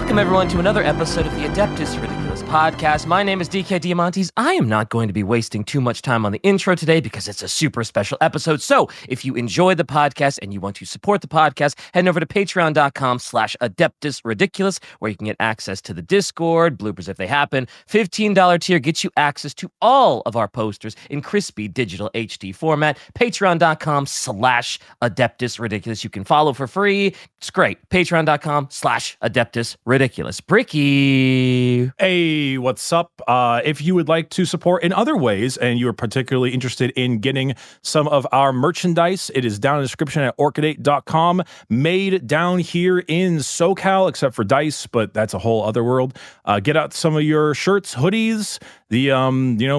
Welcome, everyone, to another episode of the Adeptus Ridiculous podcast. My name is DK Diamantes. I am not going to be wasting too much time on the intro today because it's a super special episode. So if you enjoy the podcast and you want to support the podcast, head over to patreon.com/AdeptusRidiculous, where you can get access to the Discord, bloopers if they happen. $15 tier gets you access to all of our posters in crispy digital HD format. Patreon.com/AdeptusRidiculous. You can follow for free. It's great. Patreon.com/AdeptusRidiculous. Bricky. Hey, what's up? If you would like to support in other ways and you are particularly interested in getting some of our merchandise, it is down in the description at Cr1tikal.com. Made down here in SoCal, except for dice, but that's a whole other world. Get out some of your shirts, hoodies, the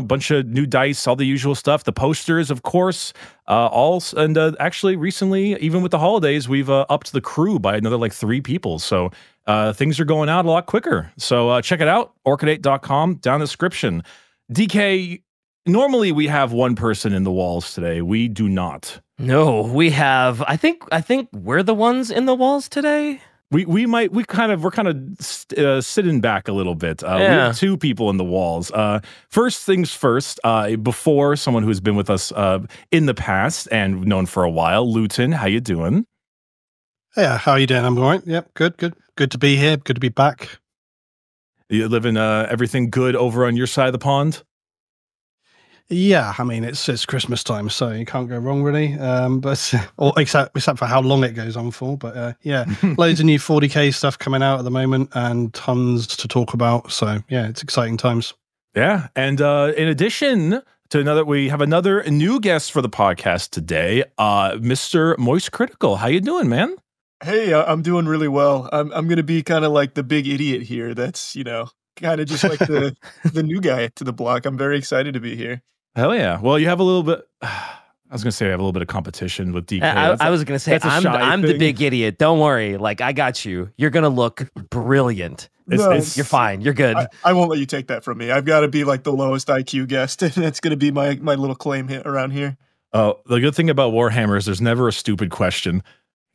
bunch of new dice, all the usual stuff, the posters, of course. Actually, recently, even with the holidays, we've upped the crew by another like 3 people. So things are going out a lot quicker. So check it out, Cr1tikal.com, down in the description. DK, normally we have one person in the walls today. We do not. No, we have. I think we're the ones in the walls today. We're kind of sitting back a little bit. We have 2 people in the walls. First things first, before someone who's been with us in the past and known for a while, Luetin, how you doing? Yeah, how are you doing? I'm all right. Yep, good to be here. Good to be back. You living everything good over on your side of the pond? Yeah, I mean it's Christmas time, so you can't go wrong really. Except for how long it goes on for. But yeah, loads of new 40k stuff coming out at the moment, and tons to talk about. So yeah, it's exciting times. Yeah, and in addition to we have another new guest for the podcast today, Mr. Cr1tikal. How you doing, man? Hey, I'm doing really well. I'm going to be kind of like the big idiot here. That's kind of just like the new guy to the block. I'm very excited to be here. Hell yeah. Well, you have a little bit, I was going to say I have a little bit of competition with DK. I was going to say, I'm the big idiot. Don't worry. Like, I got you. You're going to look brilliant. You're fine. You're good. I won't let you take that from me. I've got to be like the lowest IQ guest. And that's going to be my little claim around here. Oh, the good thing about Warhammer is there's never a stupid question,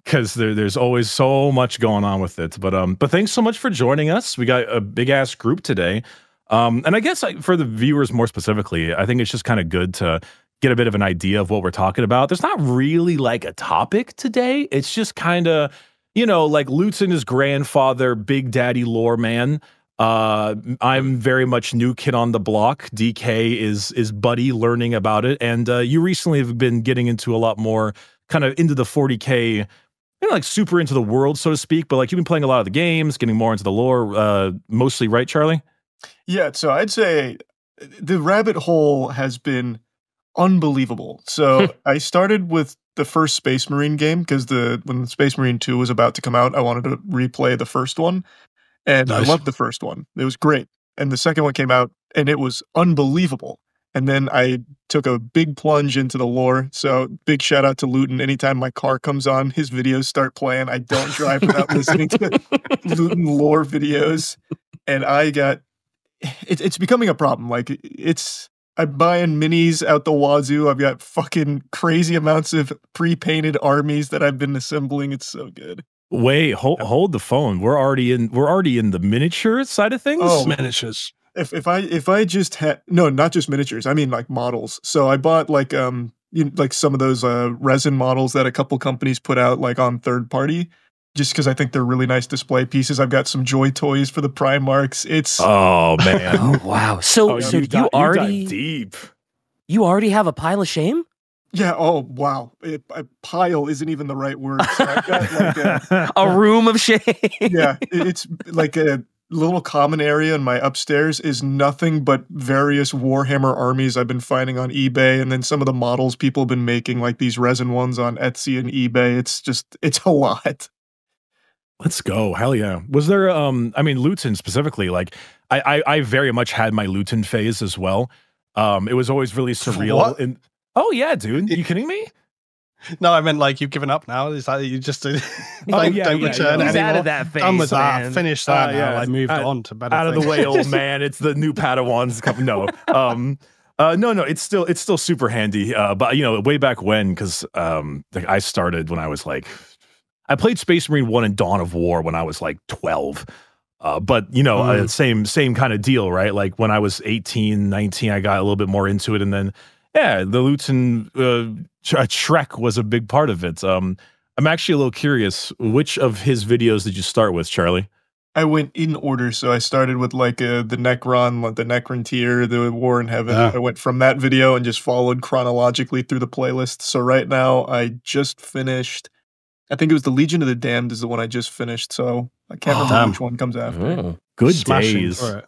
because there's always so much going on with it. But thanks so much for joining us. We got a big-ass group today. And I guess for the viewers more specifically, I think it's just kind of good to get a bit of an idea of what we're talking about. There's not really like a topic today. It's just kind of, like Luetin is grandfather, big daddy lore man. I'm very much new kid on the block. DK is buddy learning about it. And you recently have been getting into a lot more kind of into the 40K, like super into the world, so to speak. But like you've been playing a lot of the games, getting more into the lore, mostly, right, Charlie? Yeah, so I'd say the rabbit hole has been unbelievable. So I started with the first Space Marine game because when Space Marine 2 was about to come out, I wanted to replay the first one. And nice. I loved the first one. It was great. And the second one came out and it was unbelievable. And then I took a big plunge into the lore. So big shout out to Luetin. Anytime my car comes on, his videos start playing. I don't drive without listening to Luetin lore videos. And it's becoming a problem. Like I'm buying minis out the wazoo. I've got fucking crazy amounts of pre-painted armies that I've been assembling. It's so good. Wait, hold the phone. We're already in the miniature side of things. Oh, miniatures. If I just had not just miniatures. I mean like models. So I bought like like some of those resin models that a couple companies put out like on third party, just because I think they're really nice display pieces. I've got some Joy toys for the Primarchs. Oh man. Oh wow. So you already have a pile of shame? Yeah. Oh wow. A pile isn't even the right word. So I've got like a room of shame. Yeah. It's like a little common area in my upstairs is nothing but various Warhammer armies I've been finding on eBay, and then some of the models people have been making, like these resin ones on Etsy and eBay. It's a lot. Let's go. Hell yeah. Was there I mean Luetin specifically, like I very much had my Luetin phase as well. It was always really surreal. What? Oh yeah, dude. Are you kidding me? No, I meant like you've given up now. Is that you just don't return He's anymore? out of that phase. Done with that. Man. Finished that now. I moved on to better out things. of the way, old man. It's the new Padawans coming. No. No, it's still super handy. But way back when, because I started when I was like, I played Space Marine 1 and Dawn of War when I was like 12. But same kind of deal, right? Like when I was 18, 19, I got a little bit more into it, and then the Luetin Trek was a big part of it. I'm actually a little curious, which of his videos did you start with, Charlie? I went in order, so I started with like the Necron, like the Necron tier, the War in Heaven. I went from that video and just followed chronologically through the playlist. So right now, I just finished. I think it was the Legion of the Damned is the one I just finished. So I can't remember which one comes after. Good Smashing. days. Right.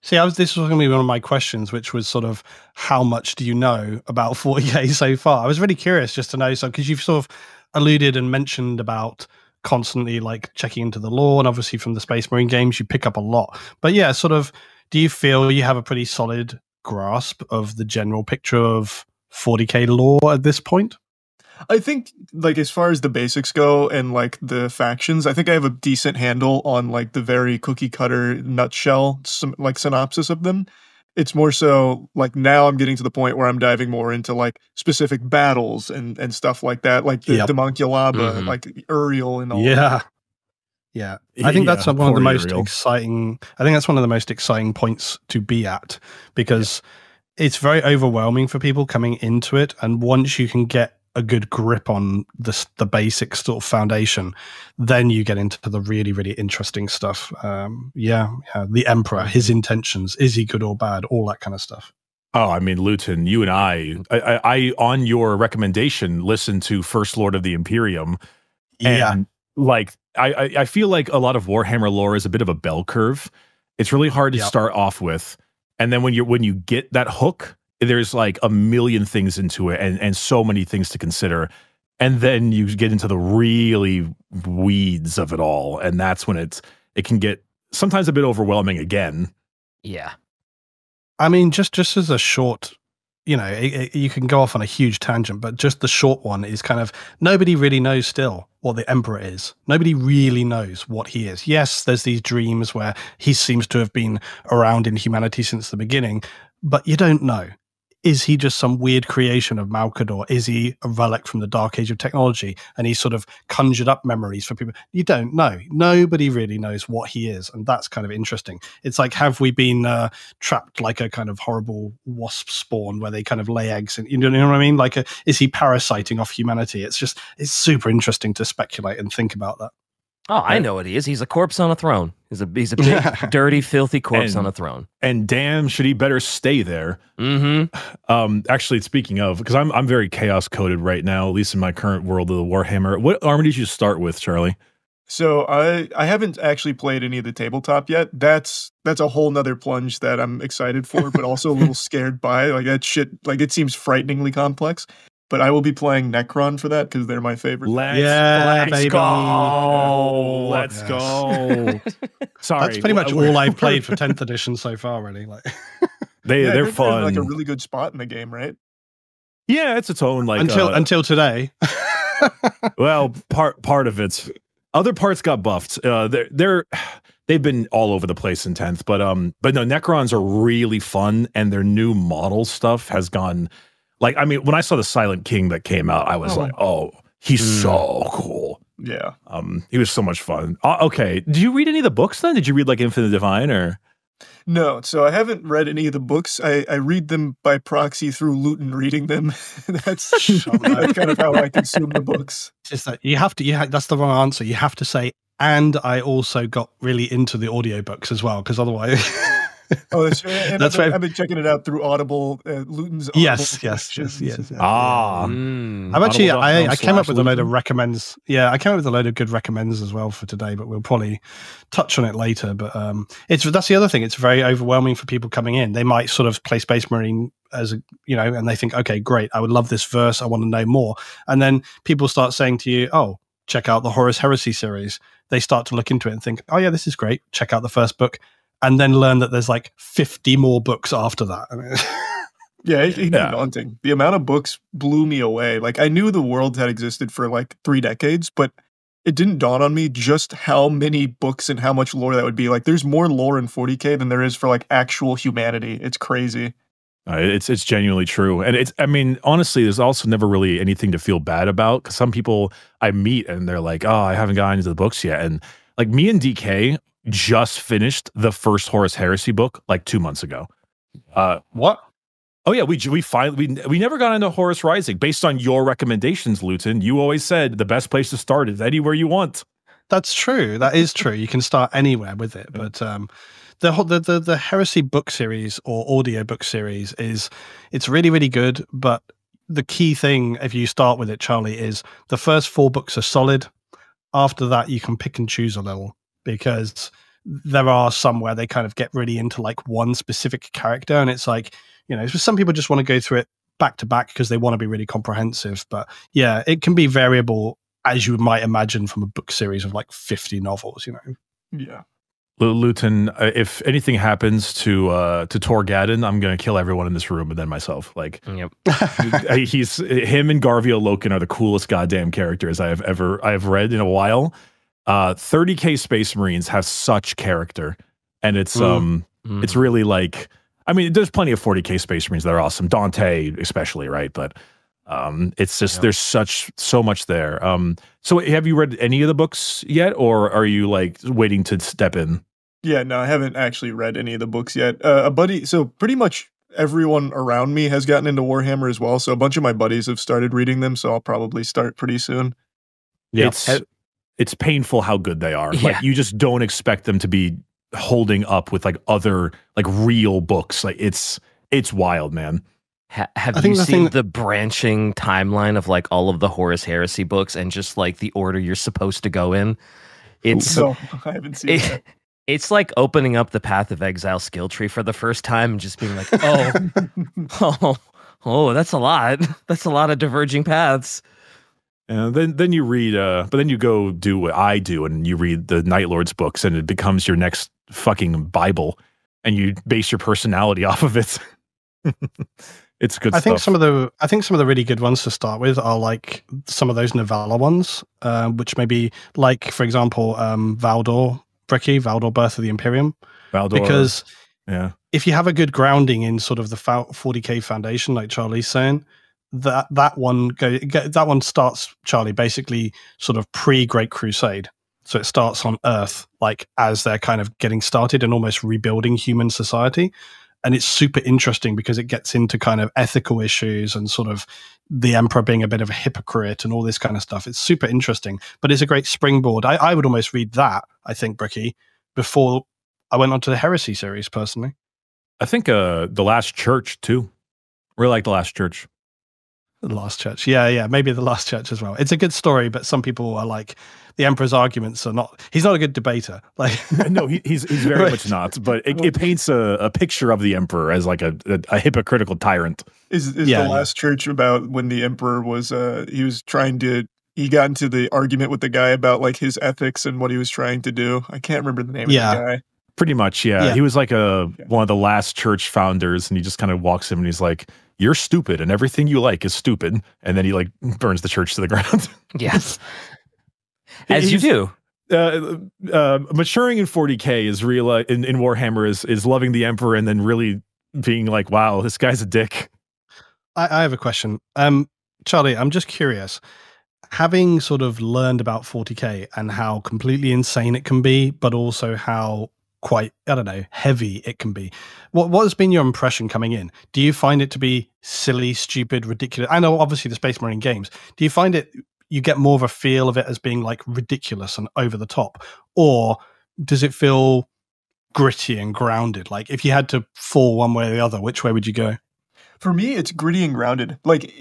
See, this was going to be one of my questions, which was sort of how much do you know about 40K so far? I was really curious just to know, so because you've sort of alluded and mentioned about constantly like checking into the lore, and obviously from the Space Marine games you pick up a lot. But yeah, sort of, do you feel you have a pretty solid grasp of the general picture of 40K lore at this point? I think, like, as far as the basics go and like the factions, I think I have a decent handle on like the very cookie cutter nutshell synopsis of them. It's more so like now I'm getting to the point where I'm diving more into like specific battles and stuff like that, like the Demonculaba, like Uriel and all. Yeah. I think that's one of the most exciting. I think that's one of the most exciting points to be at, because it's very overwhelming for people coming into it, and once you can get a good grip on the basic sort of foundation, then you get into the really, really interesting stuff. The Emperor, his intentions, is he good or bad, all that kind of stuff. Oh, I mean, Luetin, you and I on your recommendation, listened to First Lord of the Imperium. And like, I feel like a lot of Warhammer lore is a bit of a bell curve. It's really hard to start off with. And then when you get that hook, there's like a million things into it and so many things to consider. And then you get into the really weeds of it all. And that's when it can get sometimes a bit overwhelming again. Yeah. I mean, just as a short, you can go off on a huge tangent, but just the short one is kind of, nobody really knows still what the Emperor is. Nobody really knows what he is. Yes, there's these dreams where he seems to have been around in humanity since the beginning, but you don't know. Is he just some weird creation of Malkador? Is he a relic from the Dark Age of technology? And he sort of conjured up memories for people. You don't know. Nobody really knows what he is. And that's kind of interesting. It's like, have we been trapped like a kind of horrible wasp spawn where they kind of lay eggs? And you know what I mean? Like, is he parasiting off humanity? It's super interesting to speculate and think about that. Oh, I know what he is. He's a corpse on a throne. He's a big, dirty, filthy corpse on a throne. And damn, should he better stay there? Actually, speaking of, because I'm very chaos coded right now, at least in my current world of the Warhammer. What army did you start with, Charlie? So I haven't actually played any of the tabletop yet. That's a whole nother plunge that I'm excited for, but also a little scared by. Like that shit, like it seems frighteningly complex. But I will be playing Necron for that because they're my favorite. Let's baby. go. Let's go. Sorry. That's pretty much all I've played for 10th edition so far, really. Like they're fun. Like a really good spot in the game, right? Yeah, it's its own like until today. Well, part of it's other parts got buffed. They've been all over the place in 10th, but no, Necrons are really fun, and their new model stuff has gone. Like, I mean, when I saw the Silent King that came out, I was like, oh, he's so cool. Yeah. He was so much fun. Okay. Did you read any of the books then? Did you read like Infinite Divine or? No. So I haven't read any of the books. I read them by proxy through Luetin reading them. That's kind of how I consume the books. It's just that you have to, that's the wrong answer. You have to say, and I also got really into the audiobooks as well, because otherwise... Oh, that's right. And I've been checking it out through Audible, Luetin's Audible. Yes. I'm actually, I came up with a load of recommends. Yeah, I came up with a load of good recommends as well for today, but we'll probably touch on it later. But that's the other thing. It's very overwhelming for people coming in. They might sort of play Space Marine as and they think, okay, great, I would love this verse. I want to know more. And then people start saying to you, oh, check out the Horus Heresy series. They start to look into it and think, oh yeah, this is great. Check out the first book. And then learn that there's like 50 more books after that. I mean, yeah, it's daunting. The amount of books blew me away. Like, I knew the world had existed for like 3 decades, but it didn't dawn on me just how many books and how much lore that would be. Like, there's more lore in 40K than there is for like actual humanity. It's crazy. It's genuinely true. And I mean, honestly, there's also never really anything to feel bad about, because some people I meet and they're like, oh, I haven't gotten into the books yet. And like me and DK, just finished the first Horus Heresy book like 2 months ago. What? Oh yeah, we finally we never got into Horus Rising based on your recommendations, Luetin. You always said the best place to start is anywhere you want. That's true. That is true. You can start anywhere with it, but the Heresy book series or audio book series it's really, really good. But the key thing, if you start with it, Charlie, is the first 4 books are solid. After that, you can pick and choose a little, because there are some where they kind of get really into like one specific character, and it's like, some people just want to go through it back to back because they want to be really comprehensive. But yeah, it can be variable, as you might imagine from a book series of like 50 novels. Yeah. Luetin, if anything happens to Torgadon, I'm gonna kill everyone in this room and then myself. Like, Yep. him and Garvio Loken are the coolest goddamn characters I have read in a while. 30K Space Marines have such character, and it's really like, I mean, there's plenty of 40K Space Marines that are awesome, Dante especially, right? But it's just there's so much there. So have you read any of the books yet, or are you like waiting to step in? Yeah, no, I haven't actually read any of the books yet. A buddy, so pretty much everyone around me has gotten into Warhammer as well. So a bunch of my buddies have started reading them. So I'll probably start pretty soon. Yeah, it's painful how good they are. Yeah. Like, you just don't expect them to be holding up with like other like real books. Like, it's wild, man. Have you seen the branching timeline of like all of the Horus Heresy books and just like the order you're supposed to go in? It's No, I haven't seen that. It's like opening up the Path of Exile skill tree for the first time and just being like, oh, that's a lot. That's a lot of diverging paths. And then you read, but then you go do what I do, and you read the Night Lord's books, and it becomes your next fucking Bible, and you base your personality off of it. It's good stuff. I think some of the really good ones to start with are like some of those novella ones, which maybe like, for example, Valdor Birth of the Imperium. Valdor, because yeah, if you have a good grounding in sort of the 40K foundation, like Charlie's saying, that one starts, Charlie, basically sort of pre-Great Crusade. So it starts on Earth, like as they're kind of getting started and almost rebuilding human society. And it's super interesting because it gets into kind of ethical issues and sort of the Emperor being a bit of a hypocrite and all this kind of stuff. It's super interesting, but it's a great springboard. I would almost read that, I think, Bricky, before I went on to the Heresy series, personally. I think The Last Church, too. Really like The Last Church. The Last Church. Yeah, maybe The Last Church as well. It's a good story, but some people are like, the Emperor's arguments are not, he's not a good debater. Like, no, he's very much not, but it paints a picture of the Emperor as like a hypocritical tyrant. Is The Last Church about when the Emperor was, he got into the argument with the guy about like his ethics and what he was trying to do? I can't remember the name of the guy. Pretty much, yeah. He was like one of the last church founders, and he just kind of walks in and he's like, "You're stupid, and everything you like is stupid." And then he like burns the church to the ground. Yes. As you do. Maturing in 40K is real in Warhammer is loving the Emperor and then really being like, wow, this guy's a dick. I have a question. Charlie, I'm just curious. Having sort of learned about 40K and how completely insane it can be, but also how quite, I don't know, heavy it can be. What has been your impression coming in? Do you find it to be silly, stupid, ridiculous? I know obviously the Space Marine games. Do you find you get more of a feel of it as being like ridiculous and over the top? Or does it feel gritty and grounded? Like if you had to fall one way or the other, which way would you go? For me, it's gritty and grounded. Like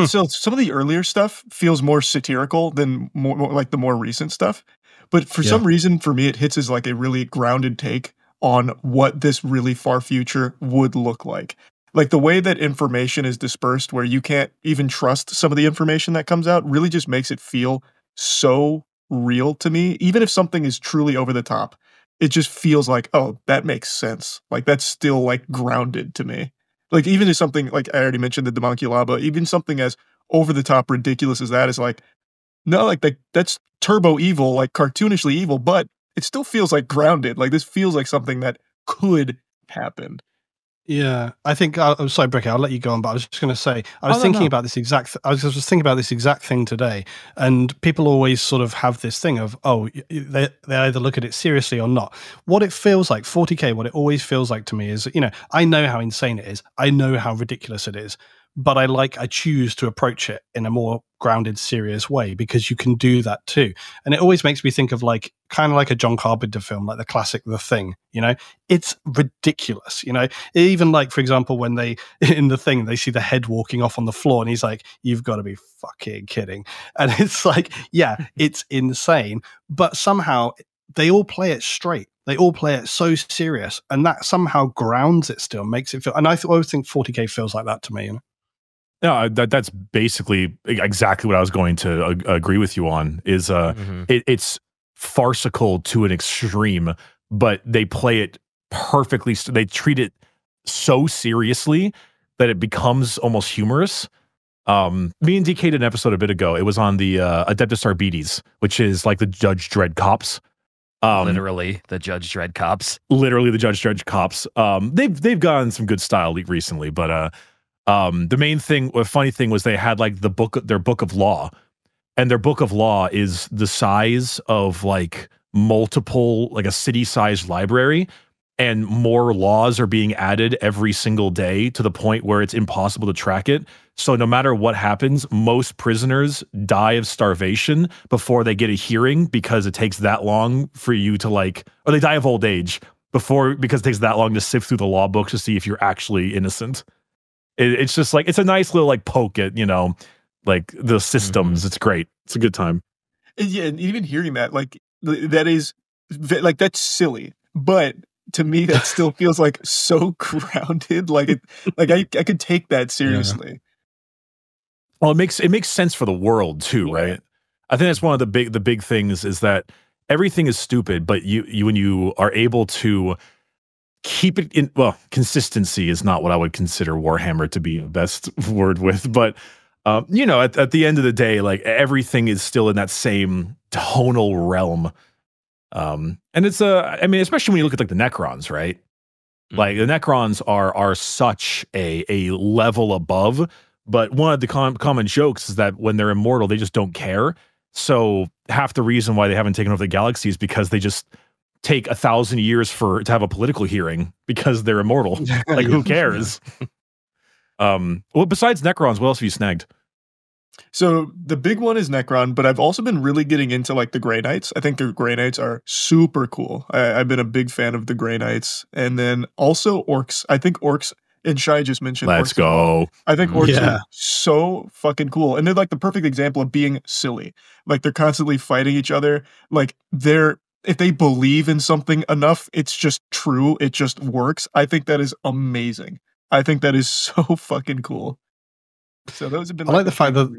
so some of the earlier stuff feels more satirical than more like the more recent stuff. But for some reason, for me, it hits as like a really grounded take on what this really far future would look like. Like the way that information is dispersed where you can't even trust some of the information that comes out really just makes it feel so real to me. Even if something is truly over the top, it just feels like, oh, that makes sense. Like that's still like grounded to me. Like even if something like I already mentioned the Demonculaba, even something as over the top ridiculous as that is like, no, like that's turbo evil, like cartoonishly evil, but it still feels like grounded. Like this feels like something that could happen. Yeah, I think. I'm sorry, Bricky. I'll let you go on, but I was just going to say I was thinking about this exact. I was just thinking about this exact thing today, and people always sort of have this thing of, oh, they either look at it seriously or not. What it feels like, 40K. What it always feels like to me is, I know how insane it is. I know how ridiculous it is, but I choose to approach it in a more grounded, serious way because you can do that too. And it always makes me think of kind of like a John Carpenter film, like the classic The Thing. It's ridiculous. Even for example, when they in The Thing they see the head walking off on the floor, and he's like, "You've got to be fucking kidding!" And it's like, yeah, it's insane, but somehow they all play it straight. They all play it so serious, and that somehow grounds it still, makes it feel. And I always think 40K feels like that to me. No, that's basically exactly what I was going to agree with you on. Is it's farcical to an extreme, but they play it perfectly. They treat it so seriously that it becomes almost humorous. Me and DK did an episode a bit ago. It was on the Adeptus Arbites, which is like the Judge Dredd cops. Literally the Judge Dredd cops. Literally the Judge Dredd cops. They've gotten some good style recently, but the main thing, the funny thing was they had like their book of law, and their book of law is the size of like multiple, like a city-sized library, and more laws are being added every single day to the point where it's impossible to track it. So no matter what happens, most prisoners die of starvation before they get a hearing because it takes that long for you to or they die of old age because it takes that long to sift through the law books to see if you're actually innocent. It's just it's a nice little poke at, the systems. It's great. It's a good time. Yeah, and even hearing that, that is, that's silly. But to me, that still feels so grounded. I could take that seriously. Yeah. Well, it makes sense for the world too, right? I think that's one of the big things is that everything is stupid, but when you are able to keep it in, consistency is not what I would consider Warhammer to be the best word with, but at the end of the day, everything is still in that same tonal realm. And it's especially when you look at the Necrons, right? Like the Necrons are such a level above, but one of the common jokes is that when they're immortal, they just don't care. So half the reason why they haven't taken over the galaxy is because they just take 1,000 years to have a political hearing because they're immortal. Who cares? Well, besides Necrons, what else have you snagged? So the big one is Necron, but I've also been really getting into the Grey Knights. I think the Grey Knights are super cool. I've been a big fan of the Grey Knights, and then also Orcs. I think Orcs, and Shai just mentioned. Let's Orcs go. I think Orcs are so fucking cool, and they're the perfect example of being silly. They're constantly fighting each other. If they believe in something enough, it's just true. It just works. I think that is amazing. I think that is so fucking cool. So those have been. I like the fact that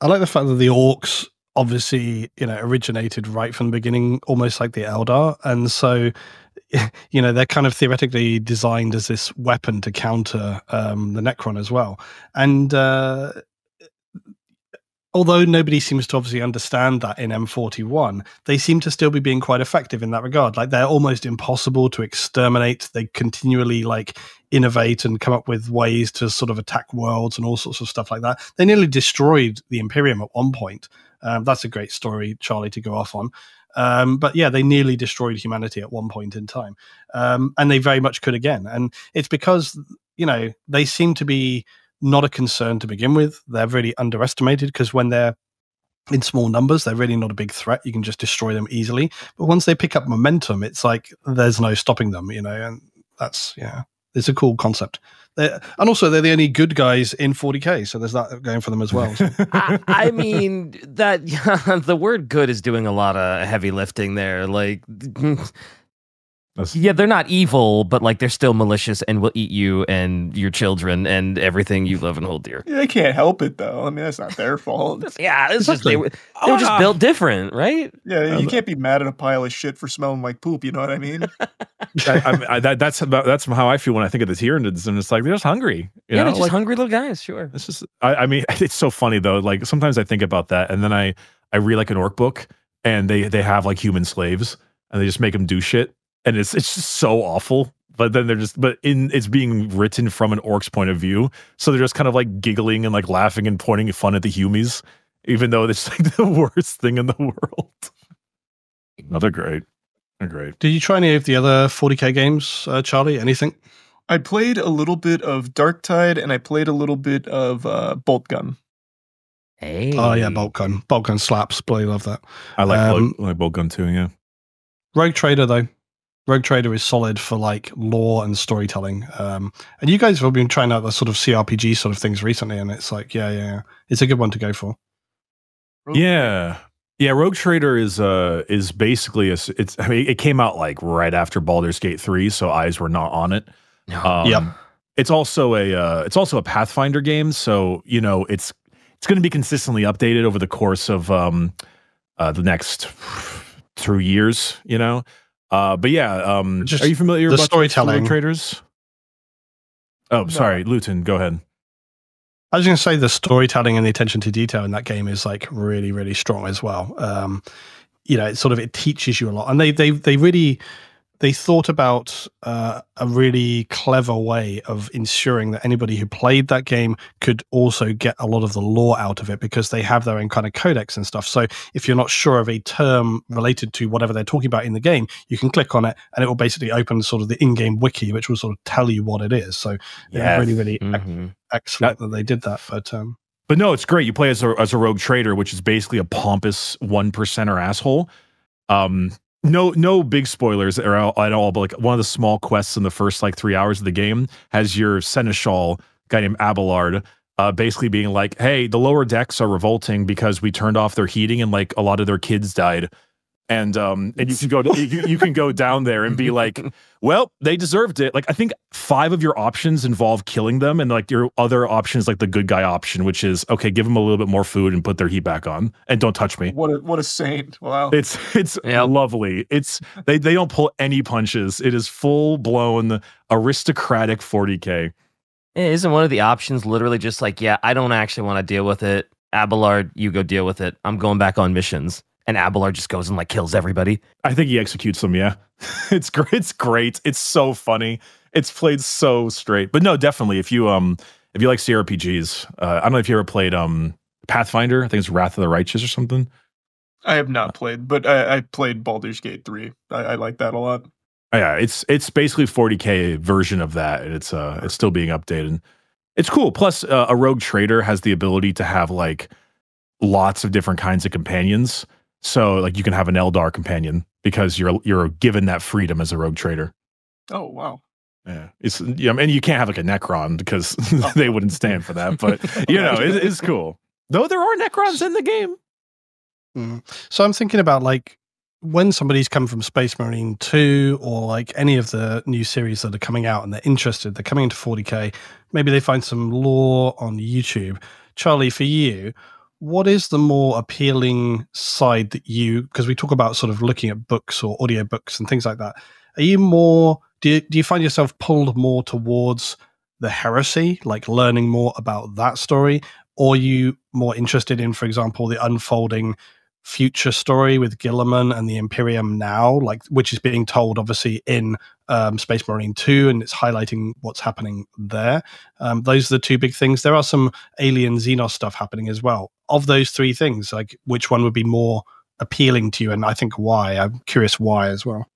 the orcs obviously originated right from the beginning, almost like the Eldar, and so they're kind of theoretically designed as this weapon to counter the Necron as well, and. Although nobody seems to obviously understand that in M41, they seem to still be being quite effective in that regard. They're almost impossible to exterminate. They continually innovate and come up with ways to sort of attack worlds and all sorts of stuff like that. They nearly destroyed the Imperium at one point. That's a great story, Charlie, to go off on. But yeah, they nearly destroyed humanity at one point in time. And they very much could again. And it's because, they seem to be not a concern to begin with. They're really underestimated because when they're in small numbers, they're really not a big threat. You can just destroy them easily. But once they pick up momentum, it's there's no stopping them, and that's, it's a cool concept. And also, they're the only good guys in 40K, so there's that going for them as well. So. I mean, the word good is doing a lot of heavy lifting there. Yeah, they're not evil, but they're still malicious and will eat you and your children and everything you love and hold dear. Yeah, they can't help it though. I mean, that's not their fault. It's just they were just built different, right? Yeah, you can't be mad at a pile of shit for smelling like poop. You know what I mean? That's how I feel when I think of the Tyranids, and it's they're just hungry. They're just hungry little guys. Sure. It's just, I mean, it's so funny though. Sometimes I think about that, and then I read an orc book, and they have human slaves, and they just make them do shit. And it's just so awful but then it's being written from an orc's point of view, so they're just kind of like giggling and like laughing and pointing fun at the humies, even though it's like the worst thing in the world. No, they're great. They're great. Did you try any of the other 40k games, Charlie? Anything? I played a little bit of Darktide, and I played a little bit of Bolt Gun. Hey. Oh yeah, Bolt Gun. Bolt Gun slaps. Bloody love that. I like Bolt Gun too. Yeah. Rogue Trader though. Rogue Trader is solid for like lore and storytelling. And you guys have been trying out the sort of CRPG sort of things recently, and it's like, yeah. It's a good one to go for. Yeah. Rogue Trader is basically it came out like right after Baldur's Gate 3, so eyes were not on it. Yep. It's also a Pathfinder game, so it's going to be consistently updated over the course of the next 2 years, but yeah, Just are you familiar the with storytelling Rogue Traders? Oh, sorry, Luetin, go ahead. I was going to say the storytelling and the attention to detail in that game is like really, really strong as well. It teaches you a lot, and they thought about a really clever way of ensuring that anybody who played that game could also get a lot of the lore out of it, because they have their own kind of codex and stuff. So if you're not sure of a term related to whatever they're talking about in the game, you can click on it and it will basically open sort of the in-game wiki, which will sort of tell you what it is. So really, really excellent that they did that. But no, it's great. You play as a rogue trader, which is basically a pompous 1%er asshole. No big spoilers at all, but like one of the small quests in the first like 3 hours of the game has your seneschal guy named Abelard basically being like, hey, the lower decks are revolting because we turned off their heating and like a lot of their kids died. And you can go down there and be like, well, they deserved it. Like, I think 5 of your options involve killing them, and like your other option is like the good guy option, which is okay, give them a little bit more food and put their heat back on, and don't touch me. What a saint! Wow, it's lovely. It's they don't pull any punches. It is full blown aristocratic 40k. Isn't one of the options literally just like, yeah, I don't actually want to deal with it. Abelard, you go deal with it. I'm going back on missions. And Abelard just goes and like kills everybody. I think he executes them. Yeah, it's great. It's great. It's so funny. It's played so straight. But no, definitely if you like CRPGs, I don't know if you ever played Pathfinder. I think it's Wrath of the Righteous or something. I have not played, but I played Baldur's Gate 3. I like that a lot. Yeah, it's basically 40k version of that, and it's still being updated. It's cool. Plus, a rogue trader has the ability to have like lots of different kinds of companions. So like you can have an Eldar companion because you're given that freedom as a rogue trader. Oh wow. Yeah. And you can't have like a Necron because they wouldn't stand for that, but it's cool. Though there are Necrons in the game. So I'm thinking about like when somebody's come from Space Marine 2 or like any of the new series that are coming out and they're interested, they're coming into 40k, maybe they find some lore on YouTube. Charlie, for you, what is the more appealing side that because we talk about sort of looking at books or audiobooks and things like that. Are you more, do you find yourself pulled more towards the heresy, like learning more about that story? Or are you more interested in, for example, the unfolding future story with Gilliman and the Imperium now, like which is being told obviously in Space Marine 2, and it's highlighting what's happening there. Those are the two big things. There are some Alien Xenos stuff happening as well. Of those three things, like which one would be more appealing to you, and I think why? I'm curious why as well.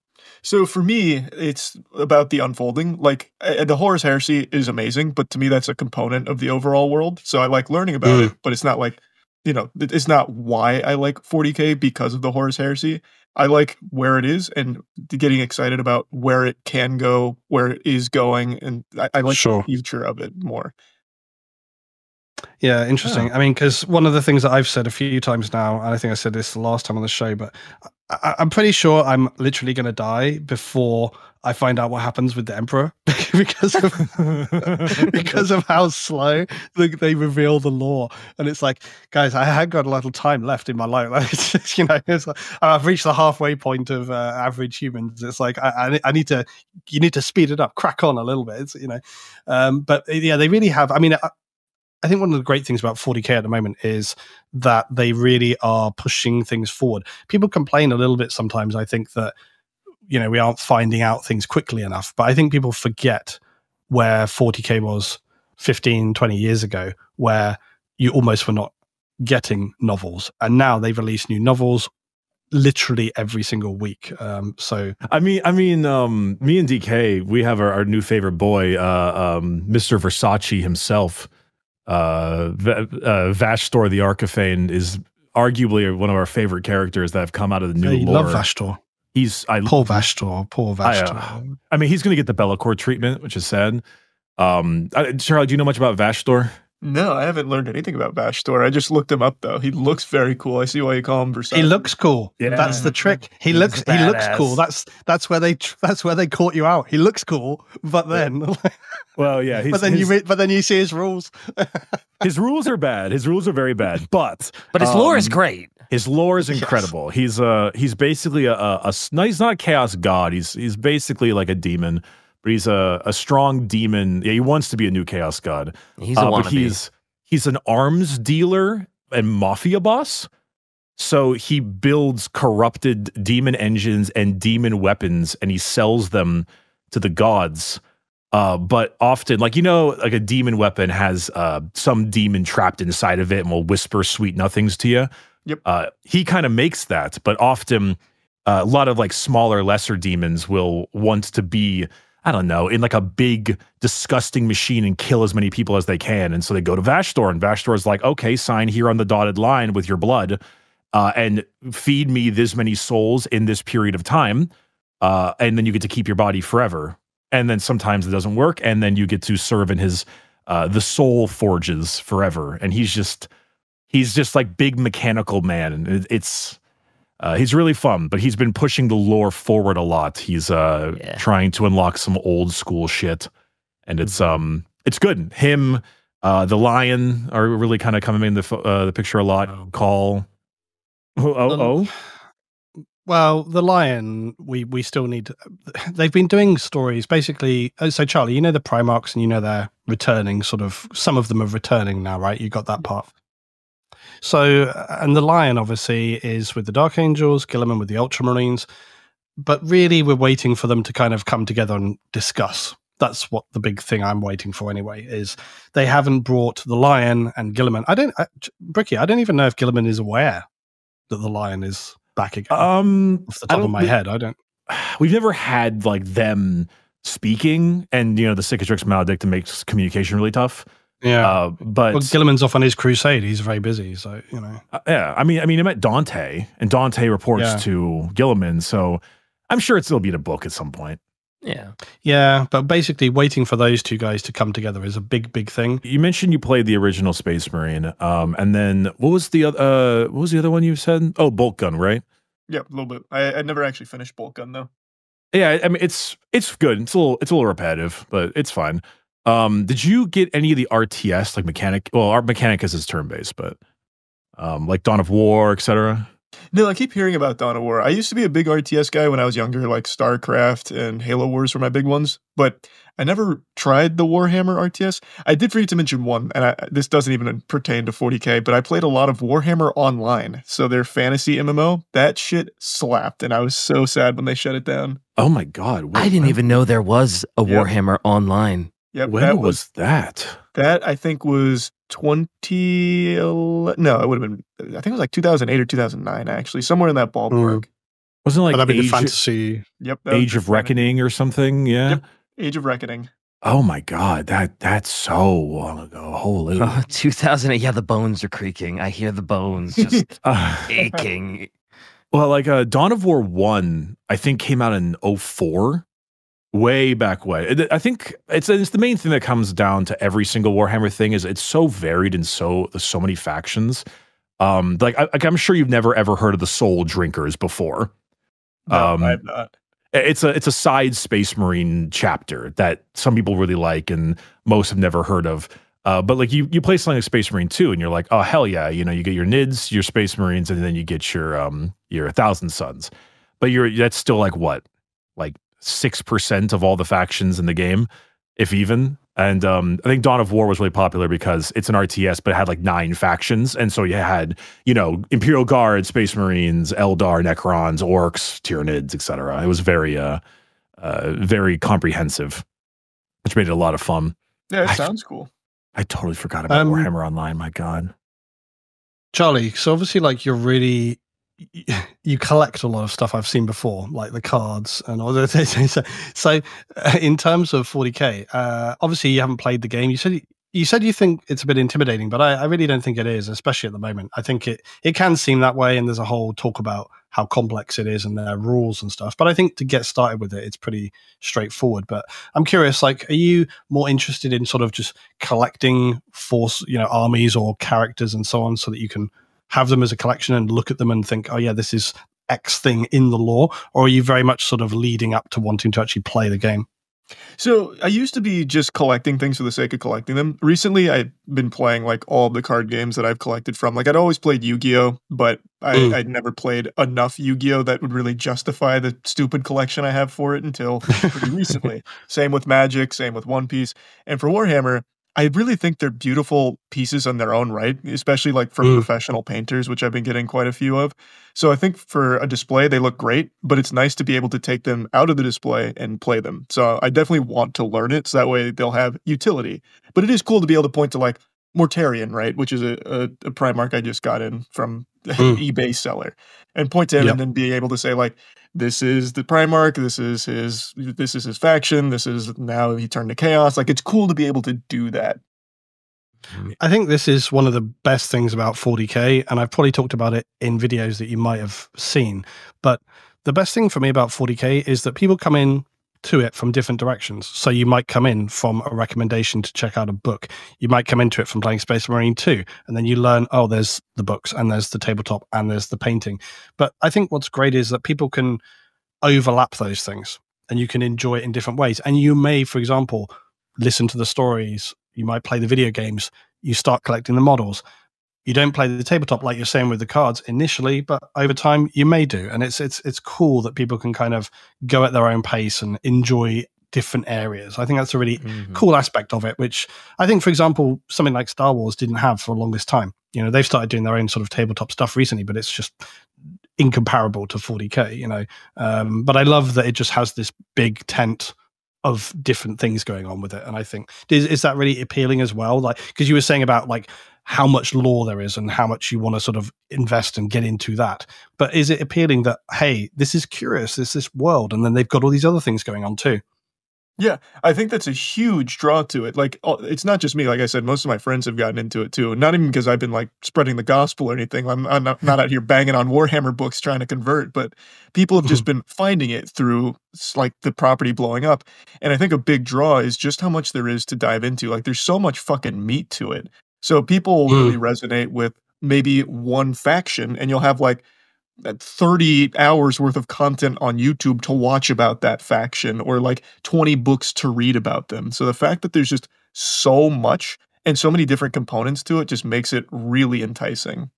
So for me, it's about the unfolding. Like the Horus Heresy is amazing, but to me that's a component of the overall world. So I like learning about it, but it's not like, it's not why I like 40k because of the Horus Heresy. I like where it is and getting excited about where it can go, where it is going, and I like the future of it more. Yeah, interesting. Yeah. I mean, because one of the things that I've said a few times now, and I think I said this the last time on the show, but I'm pretty sure I'm literally going to die before I find out what happens with the Emperor because of how slow they reveal the lore. And it's like, guys, I had got a little time left in my life. Like, it's like, I've reached the halfway point of average humans. It's like I need to, you need to speed it up, crack on a little bit. But yeah, they really have. I mean, I think one of the great things about 40k at the moment is that they really are pushing things forward. People complain a little bit sometimes, I think, that we aren't finding out things quickly enough. But I think people forget where 40K was 15, 20 years ago, where you almost were not getting novels. And now they've released new novels literally every single week. So I mean, me and DK, we have our new favorite boy, Mr. Versace himself. Vashtor the Archiphane is arguably one of our favorite characters that have come out of the new lore. Love Vashtor. Poor Vashtor. I mean, he's going to get the Bellacore treatment, which is sad. Charlie, do you know much about Vashtor? No, I haven't learned anything about Vashtor. I just looked him up though. He looks very cool. I see why you call him Versace. He looks cool. Yeah. That's the trick. He looks cool. That's where they caught you out. He looks cool, but then well, yeah, but then you see his rules. His rules are bad. His rules are very bad. But his lore is great. His lore is incredible. Yes. He's basically he's not a chaos god. He's basically like a demon. But he's a strong demon. Yeah, he wants to be a new chaos god. He's a wannabe. But he's an arms dealer and mafia boss. So he builds corrupted demon engines and demon weapons, and he sells them to the gods. But often, like a demon weapon has some demon trapped inside of it and will whisper sweet nothings to you. Yep. He kind of makes that, but often a lot of like smaller, lesser demons will want to be, I don't know, in like a big, disgusting machine and kill as many people as they can. And so they go to Vashtor, and Vashtor is like, okay, sign here on the dotted line with your blood and feed me this many souls in this period of time. And then you get to keep your body forever. And then sometimes it doesn't work. And then you get to serve in his, the soul forges forever. And he's just like big mechanical man. And he's really fun, but he's been pushing the lore forward a lot. He's trying to unlock some old school shit, and it's good. Him, the lion are really kind of coming in the picture a lot. Call. Well, the lion, we still need. They've been doing stories basically. So Charlie, the Primarchs, and they're returning. Sort of, some of them are returning now, right? You got that part. So, and the lion obviously is with the Dark Angels, Guilliman with the Ultramarines, but really we're waiting for them to kind of come together and discuss. That's what the big thing I'm waiting for anyway, is they haven't brought the lion and Guilliman. Bricky, I don't even know if Guilliman is aware that the lion is back again. Off the top of my head, I don't. We've never had like them speaking, and the Cicatrix Maledict makes communication really tough. Yeah, but Guilliman's off on his crusade. He's very busy, so yeah, I mean, I met Dante, and Dante reports to Guilliman, so I'm sure it'll be in a book at some point. Yeah, but basically, waiting for those two guys to come together is a big thing. You mentioned you played the original Space Marine, and then what was the other one you said? Oh, Bolt Gun, right? Yeah, a little bit. I never actually finished Bolt Gun though. Yeah, I mean it's good. It's a little repetitive, but it's fine. Did you get any of the RTS like mechanic? Well, our Mechanicus is turn-based, but like Dawn of War, etc. No, I keep hearing about Dawn of War. I used to be a big RTS guy when I was younger, like StarCraft and Halo Wars were my big ones, but I never tried the Warhammer RTS. I did forget to mention one, and this doesn't even pertain to 40K, but I played a lot of Warhammer Online, so their fantasy MMO. That shit slapped, and I was so sad when they shut it down. Oh my god! I didn't even know there was a Warhammer Online. Yep, when was that? That I think was 2011. No, it would have been. I think it was like 2008 or 2009, actually, somewhere in that ballpark. Wasn't it like that'd be the fantasy? Yep, Age of Reckoning or something. Yeah, yep, Age of Reckoning. Oh my god, that's so long ago. Holy, 2008. Yeah, the bones are creaking. I hear the bones just aching. Well, like Dawn of War 1, I think came out in 2004. Way back when. I think it's the main thing that comes down to every single Warhammer thing is it's so varied and there's so many factions. I'm sure you've never ever heard of the Soul Drinkers before. No, I've not. It's a side Space Marine chapter that some people really like and most have never heard of. But like you play something like Space Marine 2 and you're like, oh hell yeah, you get your NIDS, your Space Marines, and then you get your 1,000 Suns. But that's still like what? Like 6% of all the factions in the game, if even. And I think Dawn of War was really popular because it's an RTS, but it had like 9 factions. And so you had, Imperial Guard, Space Marines, Eldar, Necrons, Orcs, Tyranids, etc. It was very, very comprehensive, which made it a lot of fun. Yeah, it sounds cool. I totally forgot about Warhammer Online. My God. Charlie, so obviously, like, you collect a lot of stuff I've seen before, like the cards and all those things. So in terms of 40K, obviously you haven't played the game. You said you think it's a bit intimidating, but I really don't think it is, especially at the moment. I think it can seem that way, and there's a whole talk about how complex it is and their rules and stuff. But I think to get started with it, it's pretty straightforward. But I'm curious, like, are you more interested in sort of just collecting armies or characters and so on, so that you can have them as a collection and look at them and think, oh yeah, this is X thing in the lore? Or are you very much sort of leading up to wanting to actually play the game? So I used to be just collecting things for the sake of collecting them. Recently, I've been playing like all of the card games that I've collected from. Like, I'd always played Yu-Gi-Oh, but I'd never played enough Yu-Gi-Oh that would really justify the stupid collection I have for it until pretty recently. Same with Magic, same with One Piece. And for Warhammer, I really think they're beautiful pieces on their own right, especially like from professional painters, which I've been getting quite a few of. So I think for a display, they look great, but it's nice to be able to take them out of the display and play them. So I definitely want to learn it, so that way they'll have utility. But it is cool to be able to point to like Mortarion, right, which is a Primarch I just got in from the eBay seller, and point to him and then be able to say like, this is the Primarch, this is his faction, this is now he turned to chaos. Like, it's cool to be able to do that. I think this is one of the best things about 40K, and I've probably talked about it in videos that you might have seen. But the best thing for me about 40K is that people come in to it from different directions. So you might come in from a recommendation to check out a book. You might come into it from playing Space Marine 2, and then you learn, oh, there's the books, and there's the tabletop, and there's the painting. But I think what's great is that people can overlap those things, and you can enjoy it in different ways. And you may, for example, listen to the stories. You might play the video games. You start collecting the models. You don't play the tabletop like you're saying with the cards initially, but over time you may do. And it's cool that people can kind of go at their own pace and enjoy different areas. I think that's a really cool aspect of it, which I think, for example, something like Star Wars didn't have for the longest time. They've started doing their own sort of tabletop stuff recently, but it's just incomparable to 40K, but I love that it just has this big tent of different things going on with it. And I think, is that really appealing as well? Like, because you were saying about like how much lore there is and how much you want to sort of invest and get into that. But is it appealing that, hey, this is curious, there's this world, and then they've got all these other things going on too? Yeah, I think that's a huge draw to it. Like, it's not just me. Like I said, most of my friends have gotten into it too. Not even because I've been like spreading the gospel or anything. I'm not out here banging on Warhammer books trying to convert, but people have just been finding it through like the property blowing up. And I think a big draw is just how much there is to dive into. Like, there's so much fucking meat to it. So people really resonate with maybe one faction, and you'll have like 30 hours worth of content on YouTube to watch about that faction, or like 20 books to read about them. So the fact that there's just so much and so many different components to it just makes it really enticing.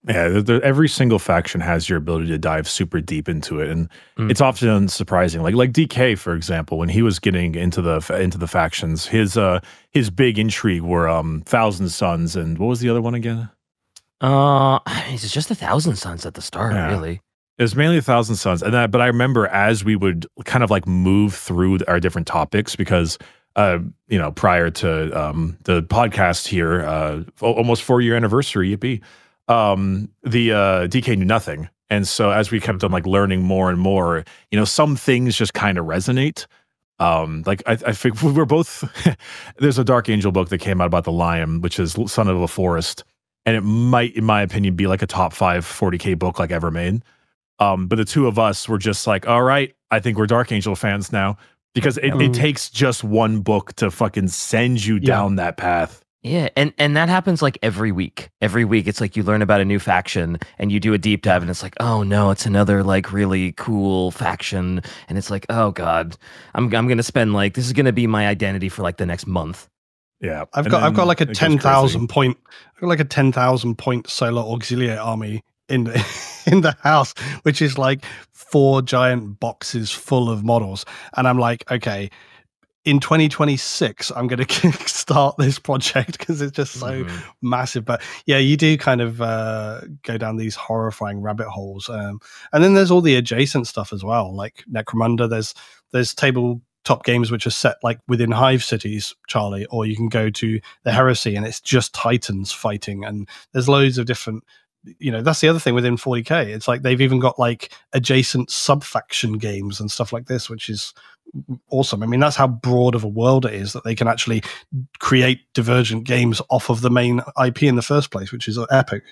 Yeah, every single faction has your ability to dive super deep into it, and it's often surprising. Like DK, for example, when he was getting into the factions, his big intrigue were Thousand Sons, and what was the other one again? It's just 1,000 Suns at the start, really. It was mainly 1,000 Suns, but I remember as we would kind of like move through our different topics, because prior to the podcast here, almost 4-year anniversary, yippee. The DK knew nothing, and so as we kept on like learning more and more, some things just kind of resonate. Like I think we were both. There's a Dark Angel book that came out about the lion, which is Son of the Forest. And it might, in my opinion, be like a top 5 40K book like ever made. But the two of us were just like, all right, I think we're Dark Angel fans now, because it takes just one book to fucking send you down that path. Yeah, and that happens like every week. Every week, it's like you learn about a new faction and you do a deep dive, and it's like, oh no, it's another like really cool faction, and it's like, oh god, I'm gonna spend like, this is gonna be my identity for like the next month. Yeah, I've got like a 10,000 point, I've got like a 10,000 point solar auxiliary army in the house, which is like 4 giant boxes full of models, and I'm like, okay, in 2026, I'm going to kickstart this project because it's just so massive. But yeah, you do kind of go down these horrifying rabbit holes. And then there's all the adjacent stuff as well, like Necromunda. There's tabletop games which are set like within hive cities, Charlie, or you can go to the Heresy and it's just Titans fighting. And there's loads of different, that's the other thing within 40K. It's like they've even got like adjacent sub-faction games and stuff like this, which is awesome. I mean, that's how broad of a world it is that they can actually create divergent games off of the main IP in the first place, which is epic,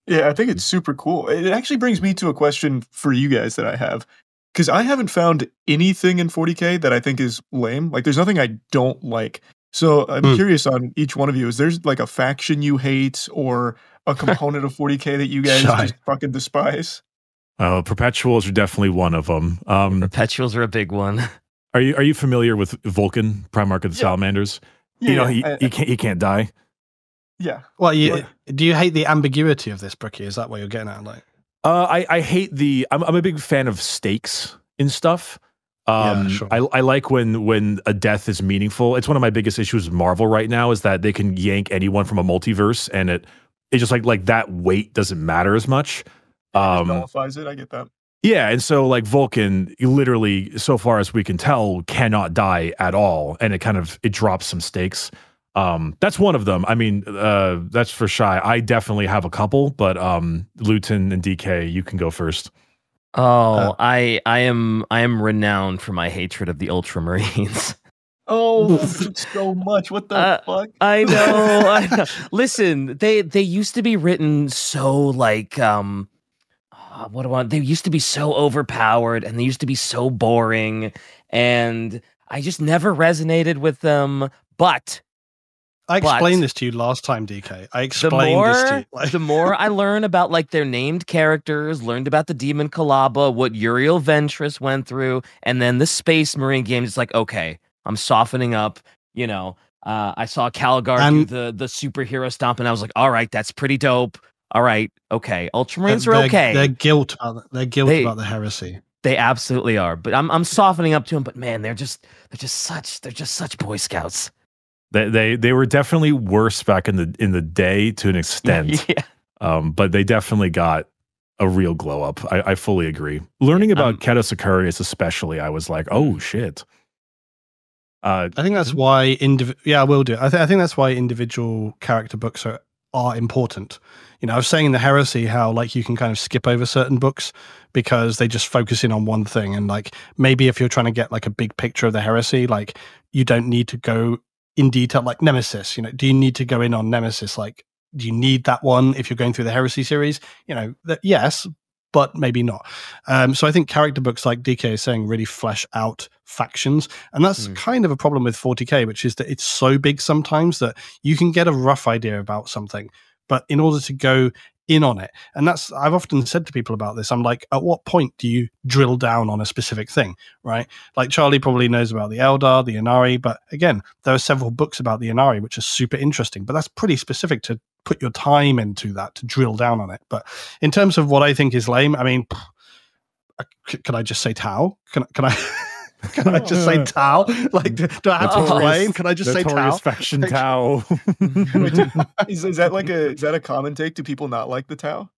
Yeah, I think it's super cool. It actually brings me to a question for you guys that I have, because I haven't found anything in 40K that I think is lame. Like, there's nothing I don't like. So I'm curious on each one of you. Is there like a faction you hate or a component of 40K that you guys just fucking despise? Oh, perpetuals are definitely one of them. Perpetuals are a big one. Are you familiar with Vulcan, Primarch of the Salamanders? Yeah, he can't die. Yeah. Well, do you hate the ambiguity of this, Brookie? Is that what you're getting at? Like, I hate I'm a big fan of stakes in stuff. Sure. I like when a death is meaningful. It's one of my biggest issues with Marvel right now is that they can yank anyone from a multiverse, and it's just like that weight doesn't matter as much. It nullifies it. I get that. Yeah, and so like Vulcan, literally, so far as we can tell, cannot die at all, and it drops some stakes. That's one of them. I mean, that's for Shy. I definitely have a couple, but Luetin and DK, you can go first. Oh, I am renowned for my hatred of the Ultramarines. Oh, so much. What the fuck? I know. Listen, they used to be written so like they used to be so overpowered and they used to be so boring, and I just never resonated with them. But I explained this to you last time, DK. I explained this to you. The more I learn about like their named characters, learned about the Demon Kalaba, what Uriel Ventress went through, and then the Space Marine games, it's like, okay, I'm softening up. I saw Calgar do the superhero stomp, and I was like, all right, that's pretty dope. All right, okay. Ultramarines are okay. They're guilt about the heresy. They absolutely are. But I'm softening up to them. But man, they're just such Boy Scouts. They were definitely worse back in the day to an extent. Yeah. But they definitely got a real glow up. I fully agree. Learning about Ketos Aquarius especially, I was like, oh shit. I think that's why I will do. I think that's why individual character books are important. I was saying in the Heresy how like you can kind of skip over certain books because they just focus in on one thing, and like maybe if you're trying to get like a big picture of the Heresy, like you don't need to go in detail. Like Nemesis, do you need to go in on Nemesis? Like, do you need that one if you're going through the Heresy series? Yes, but maybe not. So I think character books, like DK is saying, really flesh out factions. And that's kind of a problem with 40K, which is that it's so big sometimes that you can get a rough idea about something, but in order to go in on it, and I've often said to people about this, I'm like, at what point do you drill down on a specific thing, right? Like Charlie probably knows about the Eldar, the Inari, but again, there are several books about the Inari, which are super interesting, but that's pretty specific to put your time into that, to drill down on it. But in terms of what I think is lame, I mean, can I just say Tau? Can I can I just say Tau? Like, do I have to explain? Can I just say Tau? Faction Tau. Is that a common take? Do people not like the Tau?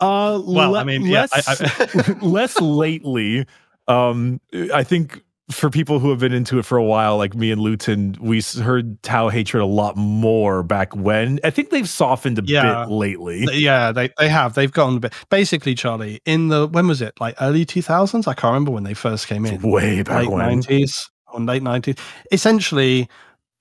Well, I mean, less lately. I think for people who have been into it for a while, like me and Luetin, we heard Tau hatred a lot more back when. I think they've softened a bit lately. Yeah, they have. They've gotten a bit. Basically, Charlie, when was it? Like early 2000s? I can't remember when they first came in. Way back when. 90s or late 90s. Essentially,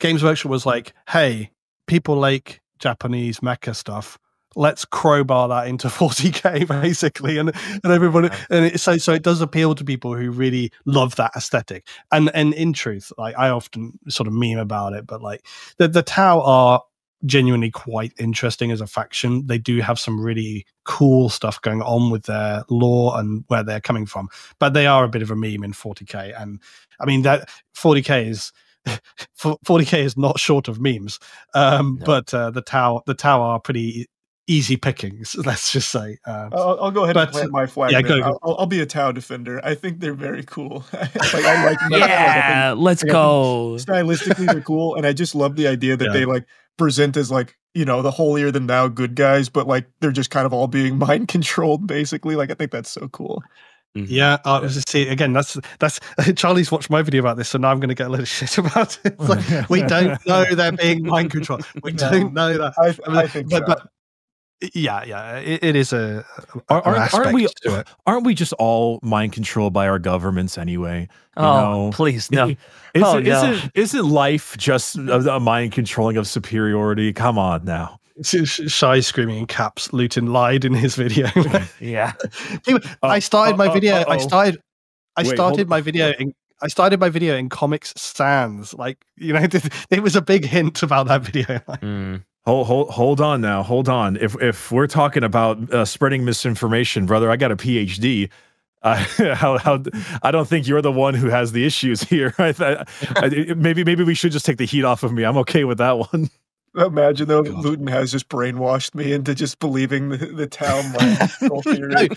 Games Workshop was like, hey, people like Japanese mecha stuff. Let's crowbar that into 40K basically, and everybody, and so it does appeal to people who really love that aesthetic. And in truth, like I often sort of meme about it, but like the Tau are genuinely quite interesting as a faction. They do have some really cool stuff going on with their lore and where they're coming from, but they are a bit of a meme in 40K. And I mean that 40K is not short of memes. No. But the Tau are pretty easy pickings. Let's just say. I'll go ahead and plant my flag. Yeah, there. go. I'll be a Tau defender. I think they're very cool. I like Yeah, let's go. Stylistically, they're cool, and I just love the idea that they like present as like, you know, the holier than thou good guys, but like they're just kind of all being mind controlled, basically. Like I think that's so cool. Yeah, see again. That's Charlie's watched my video about this, so now I'm going to get a little shit about it. It's like, we don't know they're being mind controlled. We don't know that. I think so. But yeah, it is a aren't we just all mind controlled by our governments anyway? Please no. Isn't life just a mind controlling of superiority? Come on now. Shy screaming in caps. Luetin lied in his video. Yeah. I started my video. I started my video in Comics Sans. Like, you know, it was a big hint about that video. Hold on now. Hold on. If we're talking about spreading misinformation, brother, I got a PhD. I don't think you're the one who has the issues here. Maybe we should just take the heat off of me. I'm okay with that one. Imagine though, Luetin has just brainwashed me into just believing the town mind theory.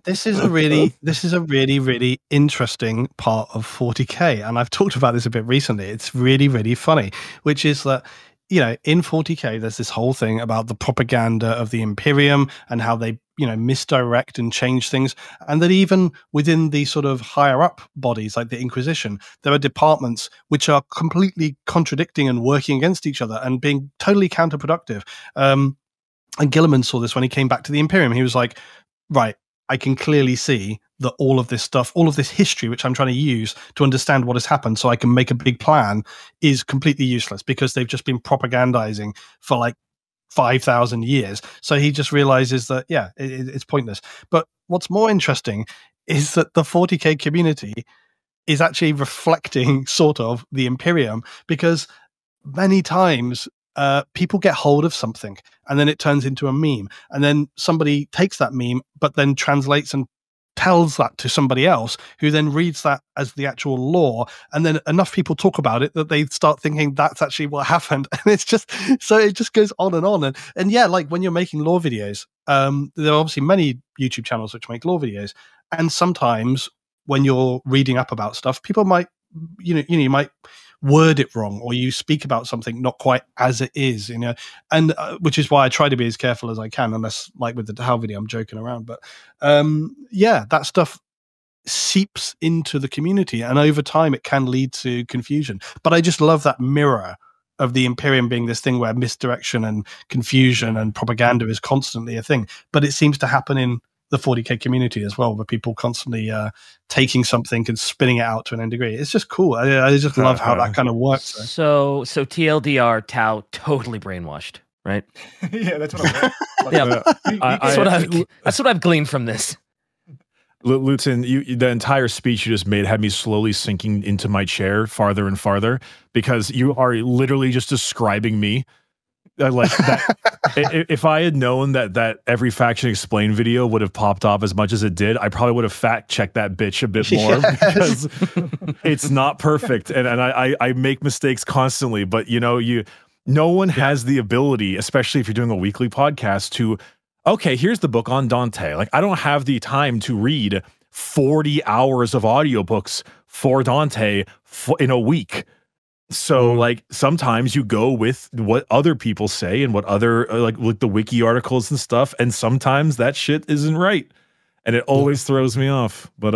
This is a really, really interesting part of 40K, and I've talked about this a bit recently. It's really, really funny, which is that, you know, in 40K, there's this whole thing about the propaganda of the Imperium and how they, you know, misdirect and change things. And that even within the sort of higher up bodies, like the Inquisition, there are departments which are completely contradicting and working against each other and being totally counterproductive. And Gilliman saw this when he came back to the Imperium. He was like, right, I can clearly see that all of this stuff, all of this history, which I'm trying to use to understand what has happened so I can make a big plan, is completely useless because they've just been propagandizing for like 5,000 years. So he just realizes that, yeah, it's pointless. But what's more interesting is that the 40K community is actually reflecting sort of the Imperium, because many times people get hold of something and then it turns into a meme, and then somebody takes that meme but then translates and tells that to somebody else who then reads that as the actual lore, and then enough people talk about it that they start thinking that's actually what happened. And it's just, so it just goes on and on. And yeah, like when you're making lore videos, there are obviously many YouTube channels which make lore videos, and sometimes when you're reading up about stuff, people might, you might word it wrong, or you speak about something not quite as it is, you know, and which is why I try to be as careful as I can, unless like with the How video, I'm joking around. But yeah, that stuff seeps into the community, and over time it can lead to confusion. But I just love that mirror of the Imperium being this thing where misdirection and confusion and propaganda is constantly a thing. But it seems to happen in the 40K community as well, where people constantly taking something and spinning it out to an degree. It's just cool. I just love how that kind of works. So TLDR, Tau totally brainwashed, right? Yeah, that's what I'm that's what I've gleaned from this. Luetin, the entire speech you just made had me slowly sinking into my chair farther and farther, because you are literally just describing me. Like that, if I had known that every Faction Explained video would have popped off as much as it did, I probably would have fact checked that bitch a bit more, because it's not perfect, and I make mistakes constantly. But no one has the ability, especially if you're doing a weekly podcast, to okay, here's the book on Dante. Like, I don't have the time to read 40 hours of audiobooks for Dante in a week. So like sometimes you go with what other people say and what other like the wiki articles and stuff, and sometimes that shit isn't right, and it always throws me off. But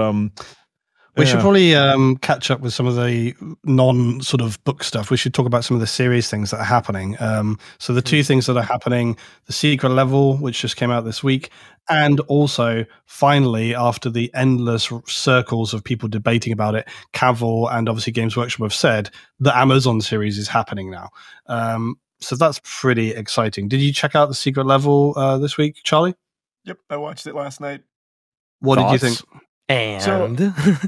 we should probably catch up with some of the non sort of book stuff. We should talk about some of the series things that are happening. So the two things that are happening: the Secret Level, which just came out this week, and also finally, after the endless circles of people debating about it, Cavill and obviously Games Workshop have said the Amazon series is happening now. So that's pretty exciting. Did you check out the Secret Level this week, Charlie? Yep, I watched it last night. What did you think? And so,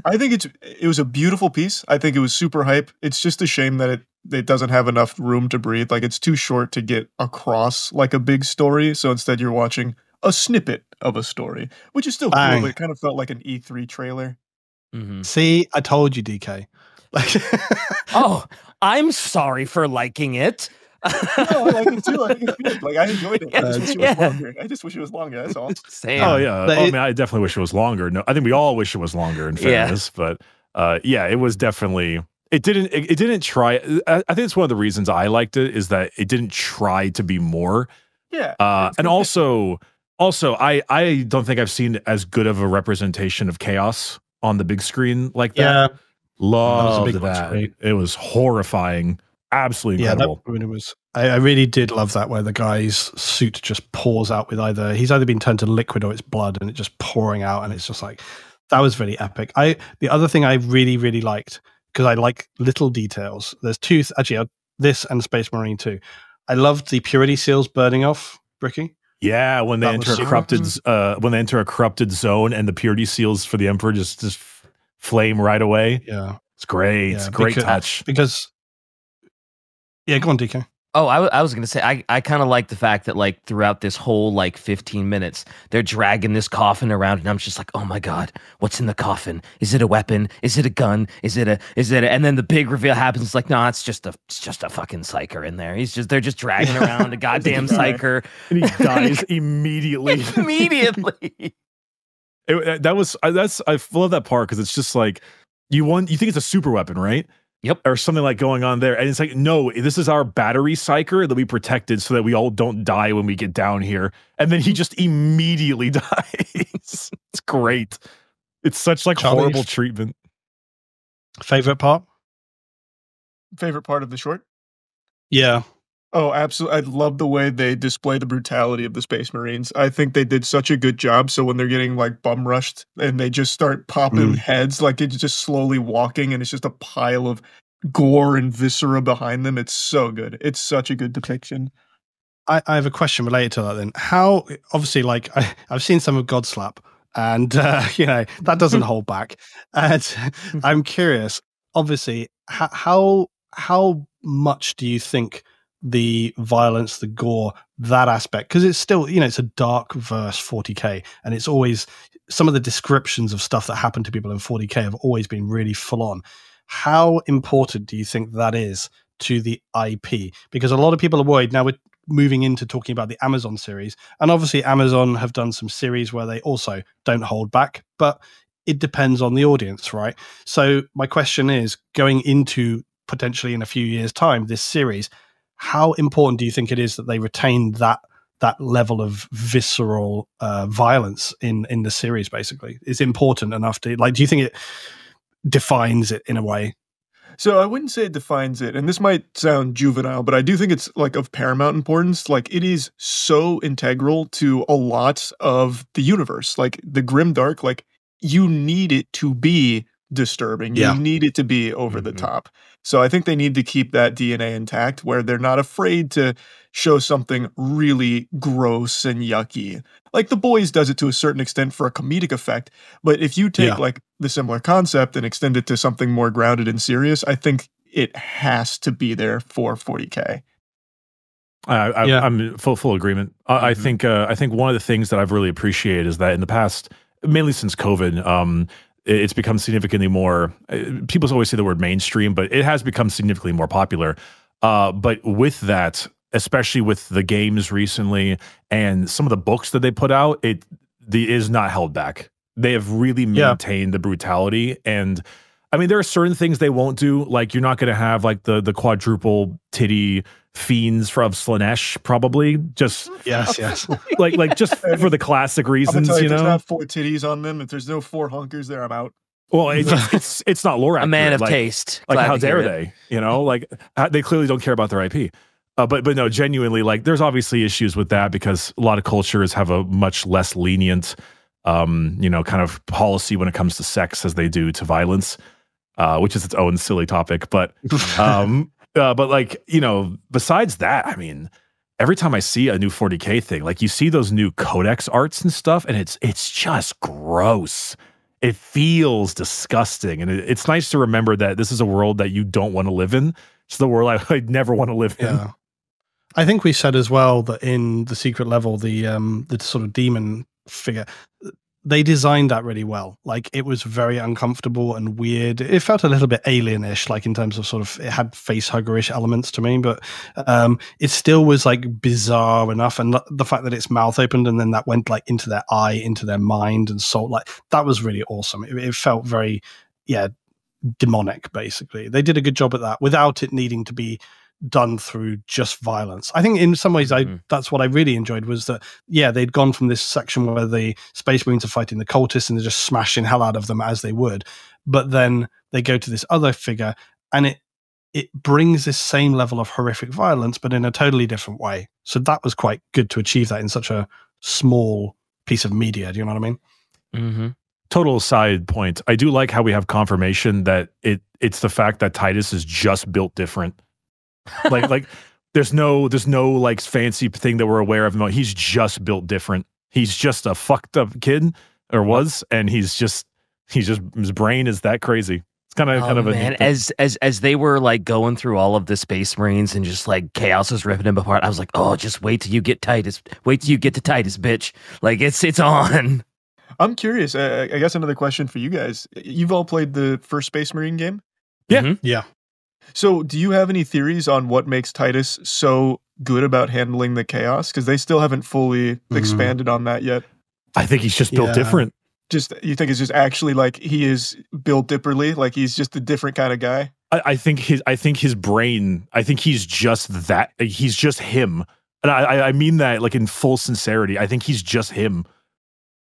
I think it was a beautiful piece. I think it was super hype. It's just a shame that it doesn't have enough room to breathe. Like, it's too short to get across like a big story. So instead you're watching a snippet of a story, which is still cool, but it kind of felt like an E3 trailer. Mm-hmm. See, I told you, DK. Oh, I'm sorry for liking it. No, I like it too. I think it's good. Like, I enjoyed it. I just wish it was Yeah. longer. I just wish it was longer. That's all. Same. Oh yeah. But I mean, I definitely wish it was longer. No, I think we all wish it was longer. In fairness, but yeah, it was definitely. It didn't try. I think it's one of the reasons I liked it is that it didn't try to be more. Yeah. And also, I don't think I've seen as good of a representation of chaos on the big screen like that. Yeah, Loved big one that. for me. It was horrifying. Absolutely incredible. When it was, I really did love that where the guy's suit just pours out with he's either been turned to liquid or it's blood and it just pouring out, and it's just like that was really epic. The other thing I really liked, because I like little details. There's two actually. This and Space Marine 2. I loved the purity seals burning off, Bricky. Yeah, when they That enter was a corrupted zone and the purity seals for the Emperor just flame right away. Yeah, It's great. Yeah, Great touch. Because go on, DK. Oh, I was going to say, I kind of like the fact that like throughout this whole like 15 minutes, they're dragging this coffin around and I'm just like, oh my God, what's in the coffin? Is it a weapon? Is it a gun? Is it and then the big reveal happens. It's like, no, it's just a fucking psyker in there. They're just dragging around a goddamn psyker. And he dies immediately. Immediately. I love that part because it's just like, you think it's a super weapon, right? Yep. Or something like going on there. And it's like, no, this is our battery psyker that we protected so that we all don't die when we get down here. And then he just immediately dies. It's great. It's such like Charlie, horrible treatment. Favorite part? Favorite part of the short? Yeah. Oh, absolutely. I love the way they display the brutality of the Space Marines. I think they did such a good job. So when they're getting like bum rushed and they just start popping heads, like it's just slowly walking and it's just a pile of gore and viscera behind them. It's so good. It's such a good depiction. I have a question related to that then. How, obviously, like I've seen some of Godslap and, that doesn't hold back. And I'm curious, obviously, how much do you think the violence, the gore, that aspect, because it's still, it's a dark verse 40k, and it's always some of the descriptions of stuff that happened to people in 40k have always been really full on. How important do you think that is to the IP? Because a lot of people are worried now. We're moving into talking about the Amazon series, and obviously Amazon have done some series where they also don't hold back, but it depends on the audience, right? So my question is, going into potentially in a few years' time, this series, how important do you think it is that they retain that level of visceral violence in the series? Basically, is important enough to, like, do you think it defines it in a way? So I wouldn't say it defines it, and this might sound juvenile, but I do think it's like of paramount importance. Like, it is so integral to a lot of the universe. Like the grimdark, like you need it to be disturbing. You need it to be over the top. So I think they need to keep that DNA intact where they're not afraid to show something really gross and yucky. Like The Boys does it to a certain extent for a comedic effect, but if you take like the similar concept and extend it to something more grounded and serious, I think it has to be there for 40K. I'm full agreement. I think one of the things that I've really appreciated is that in the past, mainly since COVID, it's become significantly more, people always say the word mainstream, but it has become significantly more popular. But with that, especially with the games recently and some of the books that they put out, it is not held back. They have really maintained the brutality. And I mean, there are certain things they won't do. Like, you're not going to have like the quadruple titty fiends from Slanesh, probably. Just yes. like just for the classic reasons, If there's not 4 titties on them, if there's no 4 hunkers there, I'm out. Well, it's not lore accurate. A man of taste. Like, Glad how to hear dare it. they? Like, they clearly don't care about their IP. But no, genuinely, like, there's obviously issues with that because a lot of cultures have a much less lenient, kind of policy when it comes to sex as they do to violence, which is its own silly topic. But like, besides that, I mean, every time I see a new 40K thing, like, you see those new codex arts and stuff, and it's just gross. It feels disgusting. And it's nice to remember that this is a world that you don't want to live in. It's the world I'd never want to live in. I think we said as well that in the secret level, the sort of demon figure, they designed that really well. Like, it was very uncomfortable and weird. It felt a little bit alien-ish, like in terms of sort of, it had face-hugger-ish elements to me, but it still was like bizarre enough. And the fact that its mouth opened and then that went like into their eye, into their mind and soul, like that was really awesome. It felt very, demonic, basically. They did a good job at that without it needing to be done through just violence. I think in some ways that's what I really enjoyed, was that they'd gone from this section where the Space Marines are fighting the cultists and they're just smashing hell out of them as they would, but then they go to this other figure and it brings this same level of horrific violence but in a totally different way. So that was quite good to achieve that in such a small piece of media. Do you know what I mean? Total side point, I do like how we have confirmation that it's the fact that Titus is just built different. like there's no like fancy thing that we're aware of. No, he's just built different. He's just a fucked up kid, or was, and he's just his brain is that crazy. It's kind of man. As they were like going through all of the Space Marines and just like chaos was ripping him apart, I was like, oh, just wait till you get Titus. Wait till you get to Titus, bitch. Like it's on. I'm curious. I guess another question for you guys. You've all played the first Space Marine game? Yeah. Yeah. So do you have any theories on what makes Titus so good about handling the chaos? Because they still haven't fully expanded on that yet. I think he's just built different. Just, you think it's just actually like he is built differently? Like he's just a different kind of guy? I think his brain, I think he's just that. He's just him. And I mean that like in full sincerity. I think he's just him.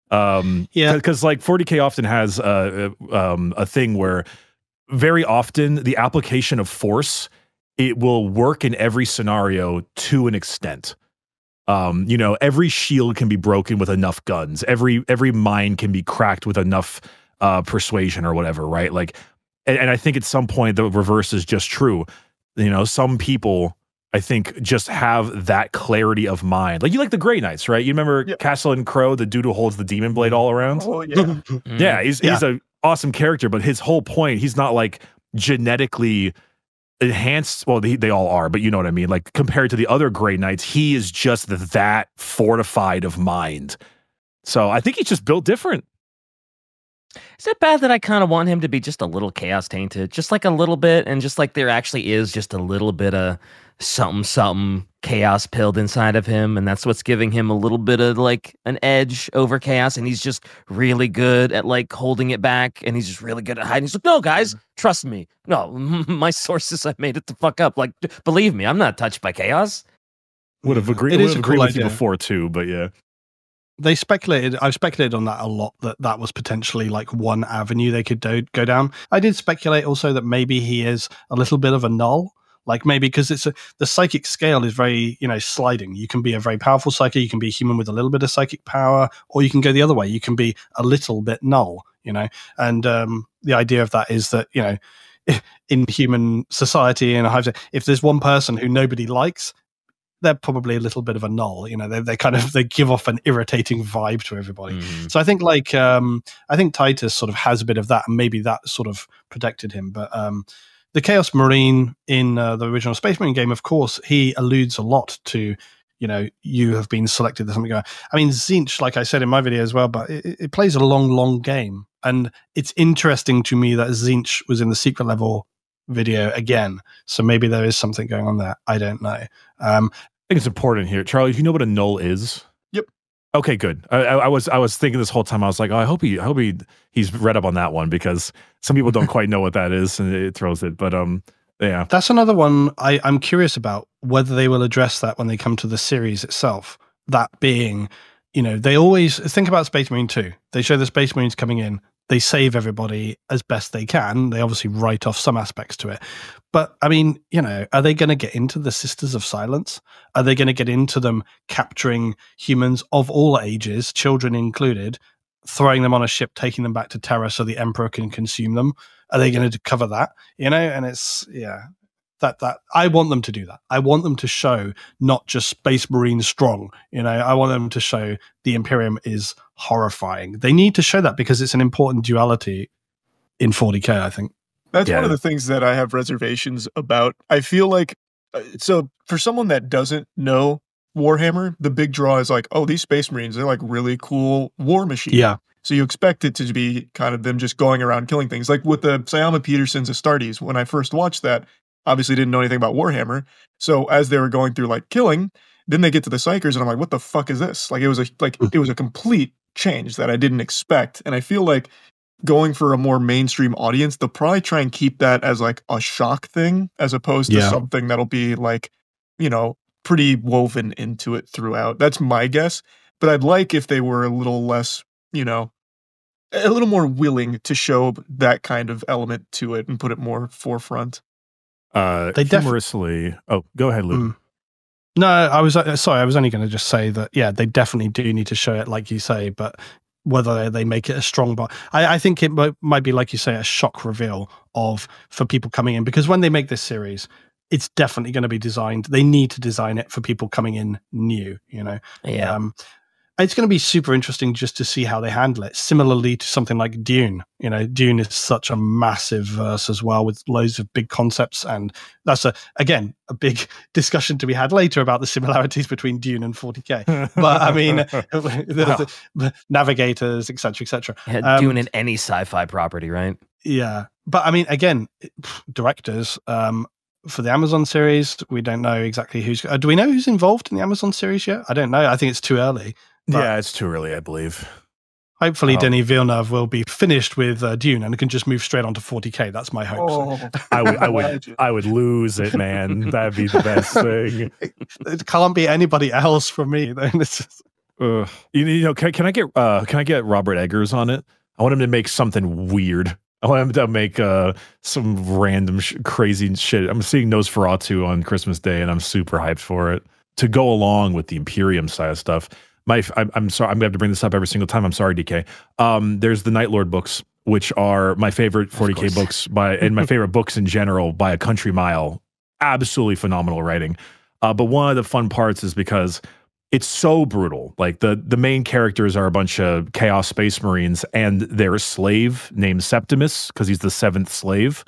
Because like 40K often has a thing where very often the application of force, it will work in every scenario to an extent. Every shield can be broken with enough guns. Every mind can be cracked with enough persuasion or whatever, right? Like, and I think at some point the reverse is just true. Some people, I think, just have that clarity of mind. Like, you like the Grey Knights, right? You remember Castle and Crow, the dude who holds the demon blade all around? Oh, yeah. Yeah, he's an awesome character, but his whole point, he's not like genetically enhanced. Well, they all are, but you know what I mean? Like, compared to the other Grey Knights, he is just that fortified of mind. So I think he's just built different. Is it bad that I kind of want him to be just a little chaos tainted? Just like a little bit, and just like there actually is just a little bit of something chaos pilled inside of him, and that's what's giving him a little bit of like an edge over chaos, and he's just really good at like holding it back, and he's just really good at hiding. He's like, no, guys, trust me. No, my sources, I made it the fuck up. Like, believe me, I'm not touched by chaos. Would have agreed. It is a cool with you idea. before too, but yeah. I've speculated on that a lot, that was potentially like one avenue they could go down. I did speculate also that maybe he is a little bit of a null. Like maybe because the psychic scale is very, sliding. You can be a very powerful psychic, you can be a human with a little bit of psychic power, or you can go the other way. You can be a little bit null, And the idea of that is that, in human society and if there's one person who nobody likes, they're probably a little bit of a null. They give off an irritating vibe to everybody. So I think I think Titus sort of has a bit of that, and maybe that sort of protected him. But the Chaos Marine in the original Space Marine game, of course, he alludes a lot to, you have been selected. There's something going on. I mean, Tzeentch, like I said in my video as well, but it plays a long game. And it's interesting to me that Tzeentch was in the secret level video again. So maybe there is something going on there. I don't know. I think it's important here. Charlie, do you know what a null is? Yep. Okay, good. I was thinking this whole time, I was like, oh, I hope he's read up on that one, because some people don't quite know what that is, and it throws it. But yeah. That's another one I'm curious about, whether they will address that when they come to the series itself. That being, they always think about Space Marine 2. They show the Space Marines coming in. They save everybody as best they can. They obviously write off some aspects to it. But, I mean, are they going to get into the Sisters of Silence? Are they going to get into them capturing humans of all ages, children included, throwing them on a ship, taking them back to Terra so the Emperor can consume them? Are they going to cover that? And it's, that I want them to do that. I want them to show not just Space Marine strong. I want them to show the Imperium is horrifying. They need to show that because it's an important duality in 40K, I think. That's one of the things that I have reservations about. I feel like, so for someone that doesn't know Warhammer, the big draw is like, oh, these Space Marines, they're like really cool war machines. Yeah. So you expect it to be kind of them just going around killing things. Like with the Sayama Peterson's Astartes, when I first watched that, obviously didn't know anything about Warhammer. So as they were going through like killing, then they get to the Psychers and I'm like, what the fuck is this? Like it was a complete change that I didn't expect. And I feel like going for a more mainstream audience, they'll probably try and keep that as like a shock thing as opposed to something that'll be like, you know, pretty woven into it throughout. That's my guess. But I'd like if they were a little less, you know, a little more willing to show that kind of element to it and put it more forefront. They humorously. Oh, go ahead, Luke. No, I was sorry. I was only going to just say that. Yeah, they definitely do need to show it, like you say. But whether they make it a strong bar, I think it might be, like you say, a shock reveal for people coming in, because when they make this series, it's definitely going to be designed. They need to design it for people coming in new. You know. Yeah. It's going to be super interesting just to see how they handle it. Similarly to something like Dune. You know, Dune is such a massive verse as well, with loads of big concepts. And that's, again, a big discussion to be had later about the similarities between Dune and 40K. But I mean, the navigators, etc., etc. Yeah, Dune in any sci-fi property, right? Yeah. But I mean, again, directors, for the Amazon series, we don't know exactly who's... do we know who's involved in the Amazon series yet? I don't know. I think it's too early. Yeah, it's too early, I believe. Hopefully Denis Villeneuve will be finished with Dune and can just move straight on to 40K. That's my hope. Oh. I would lose it, man. That'd be the best thing. It can't be anybody else from me. You know, can I get Robert Eggers on it? I want him to make something weird. I want him to make some random crazy shit. I'm seeing Nosferatu on Christmas Day, and I'm super hyped for it to go along with the Imperium side of stuff. I'm sorry, I'm gonna have to bring this up every single time. I'm sorry, DK. There's the Night Lord books, which are my favorite 40K books and my favorite books in general by a country mile. Absolutely phenomenal writing. But one of the fun parts is because it's so brutal. Like the main characters are a bunch of Chaos Space Marines and their slave named Septimus, because he's the 7th slave.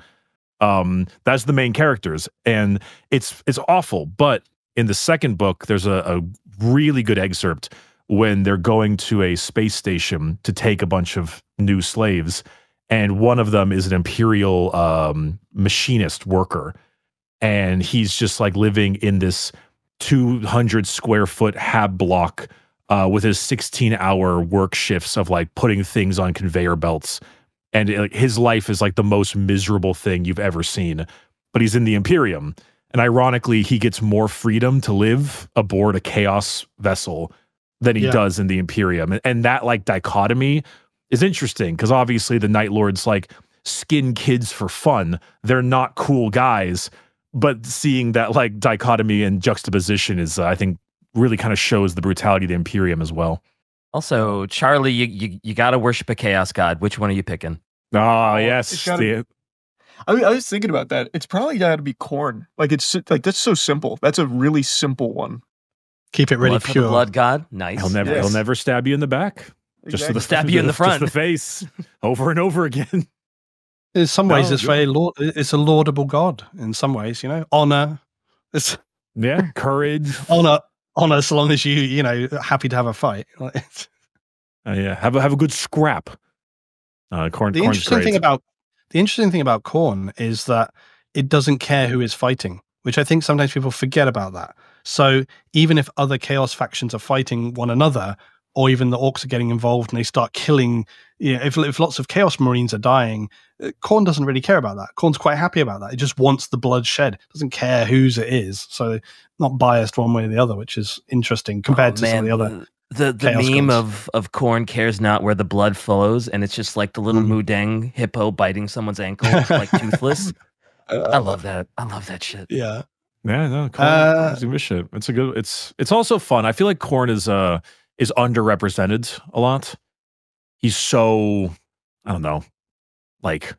That's the main characters, and it's awful. But in the second book, there's a really good excerpt when they're going to a space station to take a bunch of new slaves, and one of them is an Imperial machinist worker, and he's just like living in this 200 square foot hab block with his 16-hour work shifts of like putting things on conveyor belts, and his life is like the most miserable thing you've ever seen. But he's in the Imperium, and ironically, he gets more freedom to live aboard a Chaos vessel than he does in the Imperium. And that like dichotomy is interesting, because obviously the Night Lords like skin kids for fun. They're not cool guys, but seeing that like dichotomy and juxtaposition is, I think, really kind of shows the brutality of the Imperium as well. Also, Charlie, you got to worship a chaos god. Which one are you picking? Oh, yes. I was thinking about that. It's probably got to be Khorne. Like it's like that's so simple. That's a really simple one. Keep it really Blood pure. for the blood god. Nice. He'll never stab you in the back. Exactly. Just for the stab you in the front, just the face, over and over again. In some ways, it's it's a laudable god. In some ways, you know, honor. It's courage. honor, so long as you know, happy to have a fight. Have a good scrap. Khorne. The interesting thing about Khorne is that it doesn't care who is fighting, which I think sometimes people forget about that. So even if other Chaos factions are fighting one another, or even the Orcs are getting involved and they start killing, you know, if lots of Chaos Marines are dying, Khorne doesn't really care about that. Khorne's quite happy about that. It just wants the blood shed. Doesn't care whose it is. So not biased one way or the other, which is interesting compared to some of the other. The meme gods. of Khorne cares not where the blood flows, and it's just like the little Mudeng hippo biting someone's ankle, like toothless. I love that. I love that shit. Yeah. Yeah, no, Khorne is shit. It's a good. It's also fun. I feel like Khorne is underrepresented a lot. He's so, I don't know, like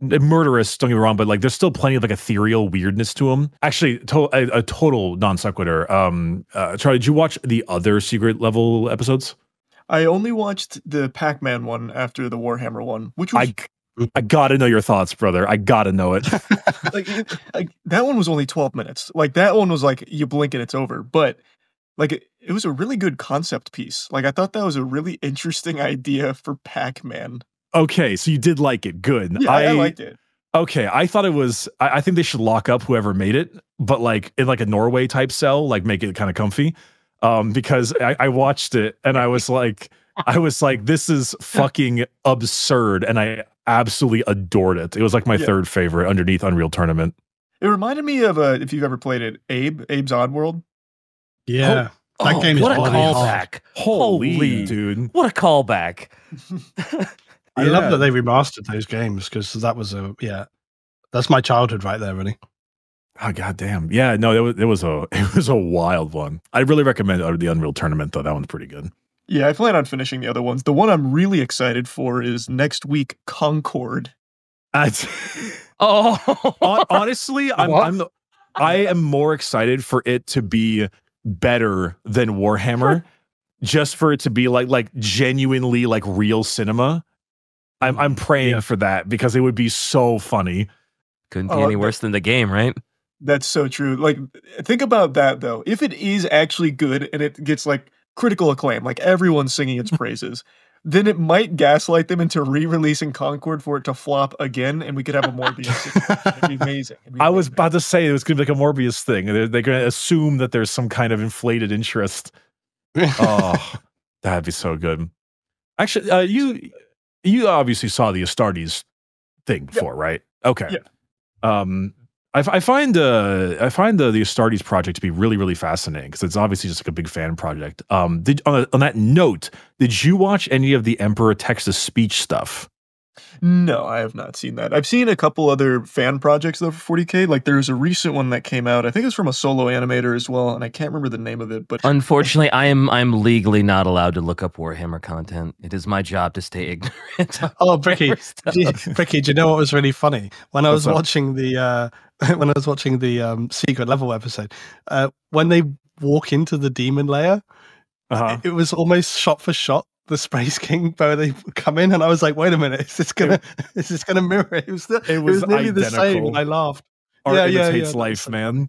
murderous, don't get me wrong, but like there's still plenty of like ethereal weirdness to him. Actually, a total non sequitur. Charlie, did you watch the other secret level episodes? I only watched the Pac-Man one after the Warhammer one, which was... I gotta know your thoughts, brother. I gotta know it. like that one was only 12 minutes. Like that one was like you blink and it's over. But like it was a really good concept piece. Like I thought that was a really interesting idea for Pac-Man. Okay, so you did like it. Good. Yeah, I liked it. Okay, I thought it was. I think they should lock up whoever made it, but like in like a Norway type cell, like make it kind of comfy. Because I watched it and I was like, this is fucking absurd, and I absolutely adored it. It was like my third favorite underneath Unreal Tournament. It reminded me of if you've ever played it, Abe's Oddworld. Yeah. That game is what a bloody callback. hard. Holy dude. What a callback. I love that they remastered those games because that was that's my childhood right there, really. Oh goddamn. Yeah, no, it was a wild one. I really recommend the Unreal Tournament though. That one's pretty good. Yeah, I plan on finishing the other ones. The one I'm really excited for is next week, Concord. Honestly, I am more excited for it to be better than Warhammer, just for it to be like genuinely like real cinema. I'm praying for that because it would be so funny. Couldn't be any worse than the game, right? That's so true. Like, think about that though. If it is actually good and it gets like critical acclaim, like everyone's singing its praises, then it might gaslight them into re-releasing Concord for it to flop again, and we could have a Morbius situation. It'd be amazing. I was about to say it was going to be like a Morbius thing. They're going to assume that there's some kind of inflated interest. Oh, that'd be so good. Actually, you obviously saw the Astartes thing before, right? Okay. Yeah. I find the Astartes project to be really, really fascinating because it's obviously just like a big fan project. On that note, did you watch any of the Emperor Texas speech stuff? No, I have not seen that. I've seen a couple other fan projects though for 40K. Like there's a recent one that came out. I think it's from a solo animator as well, and I can't remember the name of it. But unfortunately, I'm legally not allowed to look up Warhammer content. It is my job to stay ignorant. Oh, Bricky, Bricky, do you know what was really funny when I was watching the secret level episode? When they walk into the demon lair, it was almost shot for shot the Space King where they come in, and I was like, wait a minute, is this gonna mirror it? It was nearly the same, and I laughed. Art imitates life, man.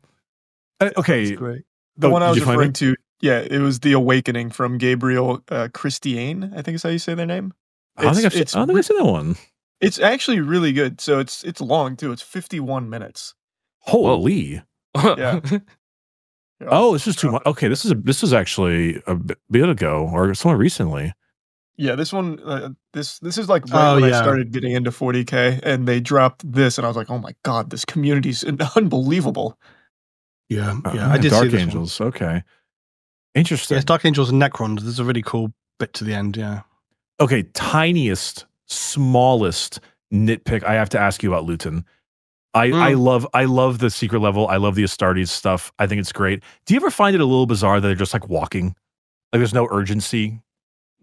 Okay, that's great. The one I was referring to, it was The Awakening from Gabriel Christiane, I think is how you say their name. I don't think I've seen that one. It's actually really good. So it's long too. It's 51 minutes. Holy. Yeah. Oh, this is too much. Okay, this is actually a bit ago or somewhat recently. Yeah, this one, this is like when I started getting into 40K, and they dropped this, and I was like, oh my god, this community's unbelievable. Yeah, I did Dark see Angels. Okay, interesting. Yes, Dark Angels and Necrons. There's a really cool bit to the end. Yeah. Okay, smallest nitpick. I have to ask you about Luetin. I love the secret level. I love the Astartes stuff. I think it's great. Do you ever find it a little bizarre that they're just like walking, like there's no urgency?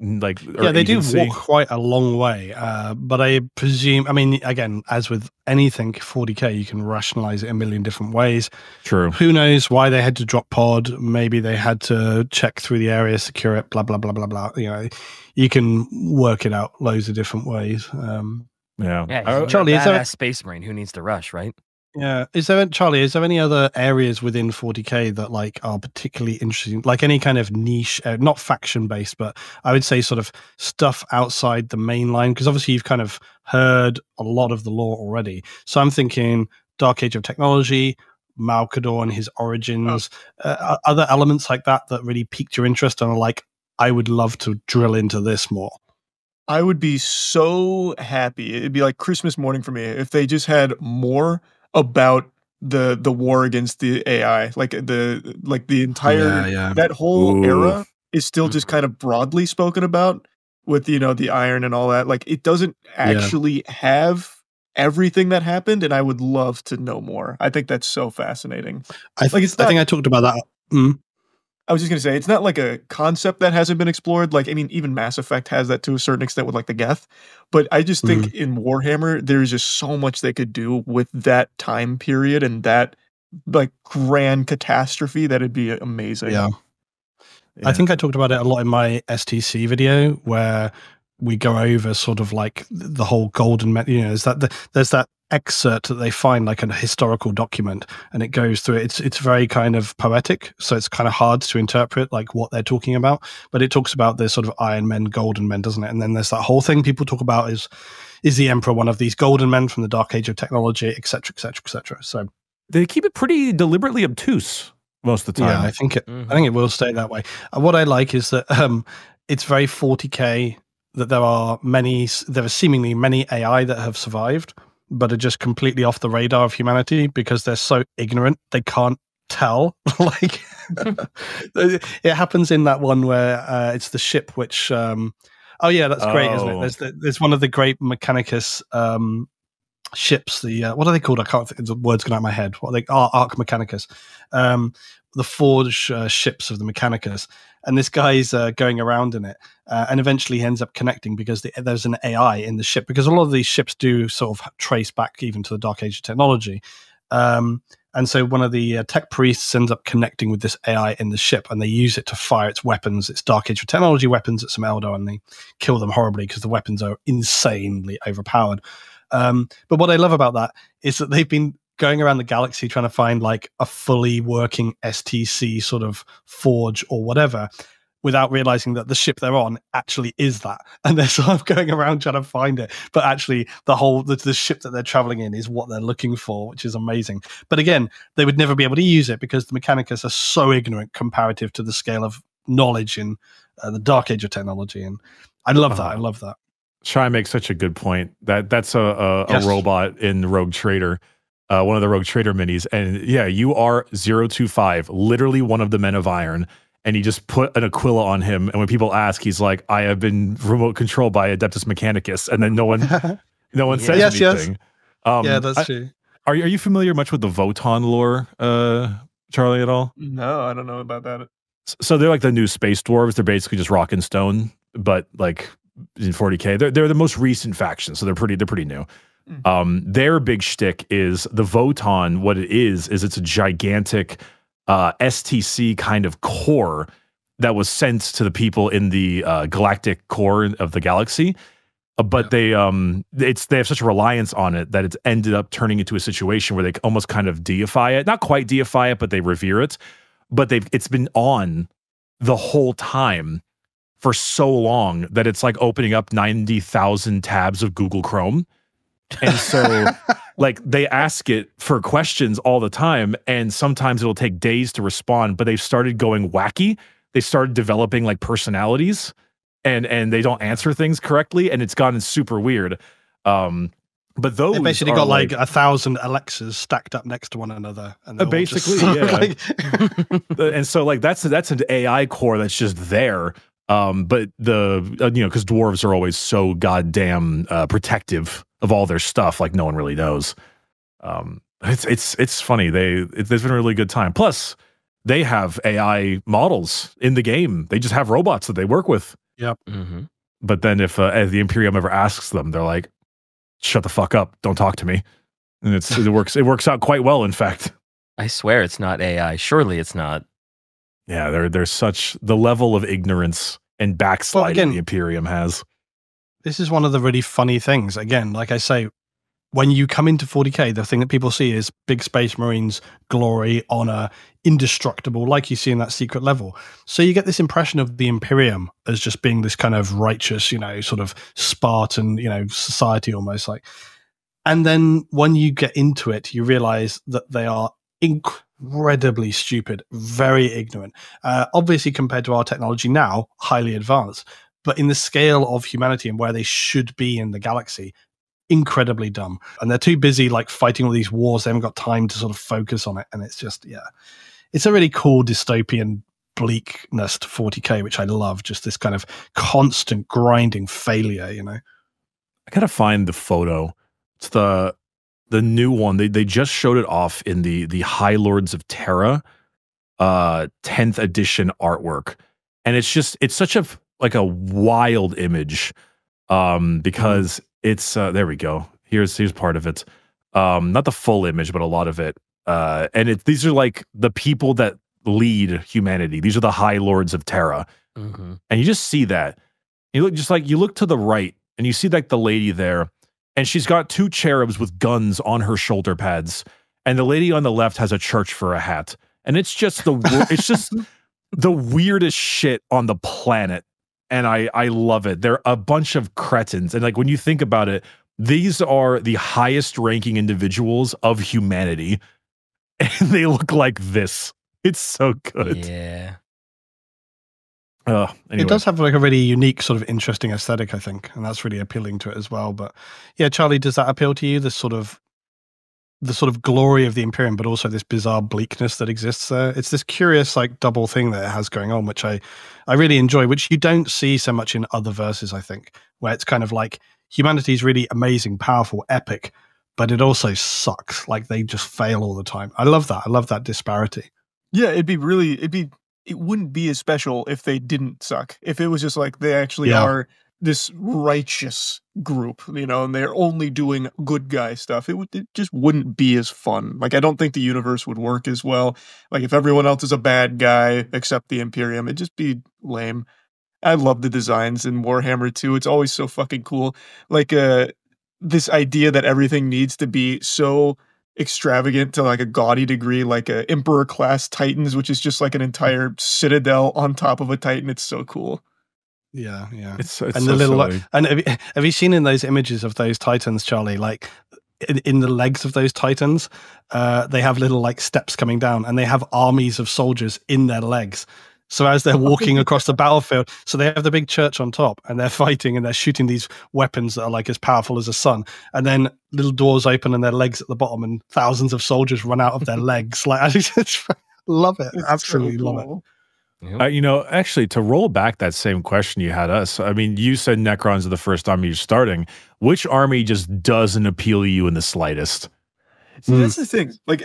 Like they do walk quite a long way, but I presume, I mean, again, as with anything 40K, you can rationalize it a million different ways. True. Who knows why they had to drop pod? Maybe they had to check through the area, secure it, blah blah blah blah blah. You know, you can work it out loads of different ways. Charlie, is there a Space Marine who needs to rush, right? Yeah. Is there any other areas within 40K that like are particularly interesting? Like any kind of niche, not faction based, but I would say sort of stuff outside the main line? Because obviously you've kind of heard a lot of the lore already. So I'm thinking Dark Age of Technology, Malkador and his origins, other elements like that really piqued your interest and are like, I would love to drill into this more. I would be so happy. It'd be like Christmas morning for me if they just had more about the war against the AI, like the entire that whole era is still just kind of broadly spoken about with the iron and all that. Like it doesn't actually have everything that happened, and I would love to know more. I think that's so fascinating. I think I talked about that. I was just gonna say it's not like a concept that hasn't been explored. Like, I mean, even Mass Effect has that to a certain extent with like the Geth. But I just think in Warhammer, there's just so much they could do with that time period and that like grand catastrophe that it'd be amazing. Yeah. I think I talked about it a lot in my STC video where we go over sort of like the whole golden, there's that excerpt that they find, like a historical document, and it goes through it. It's very kind of poetic, so it's kind of hard to interpret like what they're talking about. But it talks about the sort of Iron Men, Golden Men, doesn't it? And then there's that whole thing people talk about is the Emperor one of these Golden Men from the Dark Age of technology, etc., etc., etc. So they keep it pretty deliberately obtuse most of the time. Yeah, I think it will stay that way. What I like is that it's very 40K. That there are seemingly many AI that have survived, but are just completely off the radar of humanity because they're so ignorant they can't tell. Like it happens in that one where it's the ship which. Oh yeah, that's great, isn't it? There's one of the great Mechanicus ships. The what are they called? I can't think. The words going out of my head. What are they? Arc Mechanicus. The forge ships of the Mechanicus, and this guy's going around in it, and eventually he ends up connecting because there's an AI in the ship, because a lot of these ships do sort of trace back even to the Dark Age of technology. And so one of the tech priests ends up connecting with this AI in the ship, and they use it to fire its weapons, its Dark Age of technology weapons at some Eldar, and they kill them horribly because the weapons are insanely overpowered. But what I love about that is that they've been going around the galaxy trying to find like a fully working STC sort of forge or whatever, without realizing that the ship they're on actually is that, and they're sort of going around trying to find it, but actually the ship that they're traveling in is what they're looking for, which is amazing. But again, they would never be able to use it because the Mechanicus are so ignorant comparative to the scale of knowledge in the Dark Age of technology, and I love that. I love that. Shai makes such a good point. That's a robot in Rogue Trader, one of the Rogue Trader minis, and yeah, you are 025, literally one of the Men of Iron. And he just put an Aquila on him. And when people ask, he's like, I have been remote controlled by Adeptus Mechanicus. And then no one says anything. Yes. Yeah, that's true. Are you familiar much with the Voton lore, Charlie, at all? No, I don't know about that. So they're like the new space dwarves. They're basically just rock and stone, but like in 40K. They're the most recent faction, so they're pretty new. Their big shtick is the Voton. What it is it's a gigantic STC kind of core that was sent to the people in the galactic core of the galaxy, but they have such a reliance on it that it's ended up turning into a situation where they almost kind of deify it, not quite deify it, but they revere it. But it's been on the whole time for so long that it's like opening up 90,000 tabs of Google Chrome. And so like they ask it for questions all the time, and sometimes it'll take days to respond, but they've started going wacky. They started developing like personalities, and they don't answer things correctly, and it's gotten super weird. But those they basically got like 1,000 Alexas stacked up next to one another, and basically, yeah. And so like that's an AI core that's just there. But because dwarves are always so goddamn protective of all their stuff, like no one really knows. It's funny. There's been a really good time. Plus, they have AI models in the game. They just have robots that they work with. Yep. Mm-hmm. But then if the Imperium ever asks them, they're like, "Shut the fuck up! Don't talk to me." And it works. It works out quite well, in fact. I swear it's not AI. Surely it's not. Yeah, there's such the level of ignorance and backsliding the Imperium has. This is one of the really funny things. Again, like I say, when you come into 40K, the thing that people see is big Space Marines, glory, honor, indestructible, like you see in that secret level. So you get this impression of the Imperium as just being this kind of righteous, sort of Spartan, society almost like. And then when you get into it, you realize that they are incredibly stupid, very ignorant. Obviously, compared to our technology now, highly advanced. But in the scale of humanity and where they should be in the galaxy, incredibly dumb. And they're too busy like fighting all these wars. They haven't got time to sort of focus on it. And it's just, it's a really cool dystopian bleakness to 40K, which I love. Just this kind of constant grinding failure, I gotta find the photo. It's the new one. They just showed it off in the High Lords of Terra 10th edition artwork. And it's such a wild image because it's there we go. Here's part of it. Not the full image, but a lot of it. And these are like the people that lead humanity. These are the High Lords of Terra. Mm-hmm. And you just see that. You look to the right and you see like the lady there, and she's got two cherubs with guns on her shoulder pads, and the lady on the left has a church for a hat, and it's just the weirdest shit on the planet, and I love it. They're a bunch of cretins, and like when you think about it, these are the highest ranking individuals of humanity, and they look like this. It's so good. Yeah. Anyway. It does have like a really unique sort of interesting aesthetic, I think, and that's really appealing to it as well. But yeah, Charlie, does that appeal to you? The sort of glory of the Imperium, but also this bizarre bleakness that exists there. It's this curious like double thing that it has going on, which I really enjoy, which you don't see so much in other verses, I think, where it's kind of like humanity is really amazing, powerful, epic, but it also sucks. Like they just fail all the time. I love that. I love that disparity. Yeah, it wouldn't be as special if they didn't suck. If it was just like they actually are this righteous group, you know, and they're only doing good guy stuff, it just wouldn't be as fun. Like, I don't think the universe would work as well. Like, if everyone else is a bad guy except the Imperium, it'd just be lame. I love the designs in Warhammer too. It's always so fucking cool. Like, this idea that everything needs to be so extravagant to like a gaudy degree, like a Emperor class Titans, which is just like an entire citadel on top of a Titan. It's so cool. Yeah. It's and so the little silly. and have you seen in those images of those Titans, Charlie, like in the legs of those Titans, they have little like steps coming down, and they have armies of soldiers in their legs. So as they're walking across the battlefield, so they have the big church on top, and they're fighting and they're shooting these weapons that are like as powerful as a sun. And then little doors open and their legs at the bottom, and thousands of soldiers run out of their legs. Like, I just love it. It's Absolutely so love cool. it. You know, actually, to roll back that same question you had us, I mean, you said Necrons are the first army you're starting. Which army just doesn't appeal to you in the slightest? See, that's the thing. Like,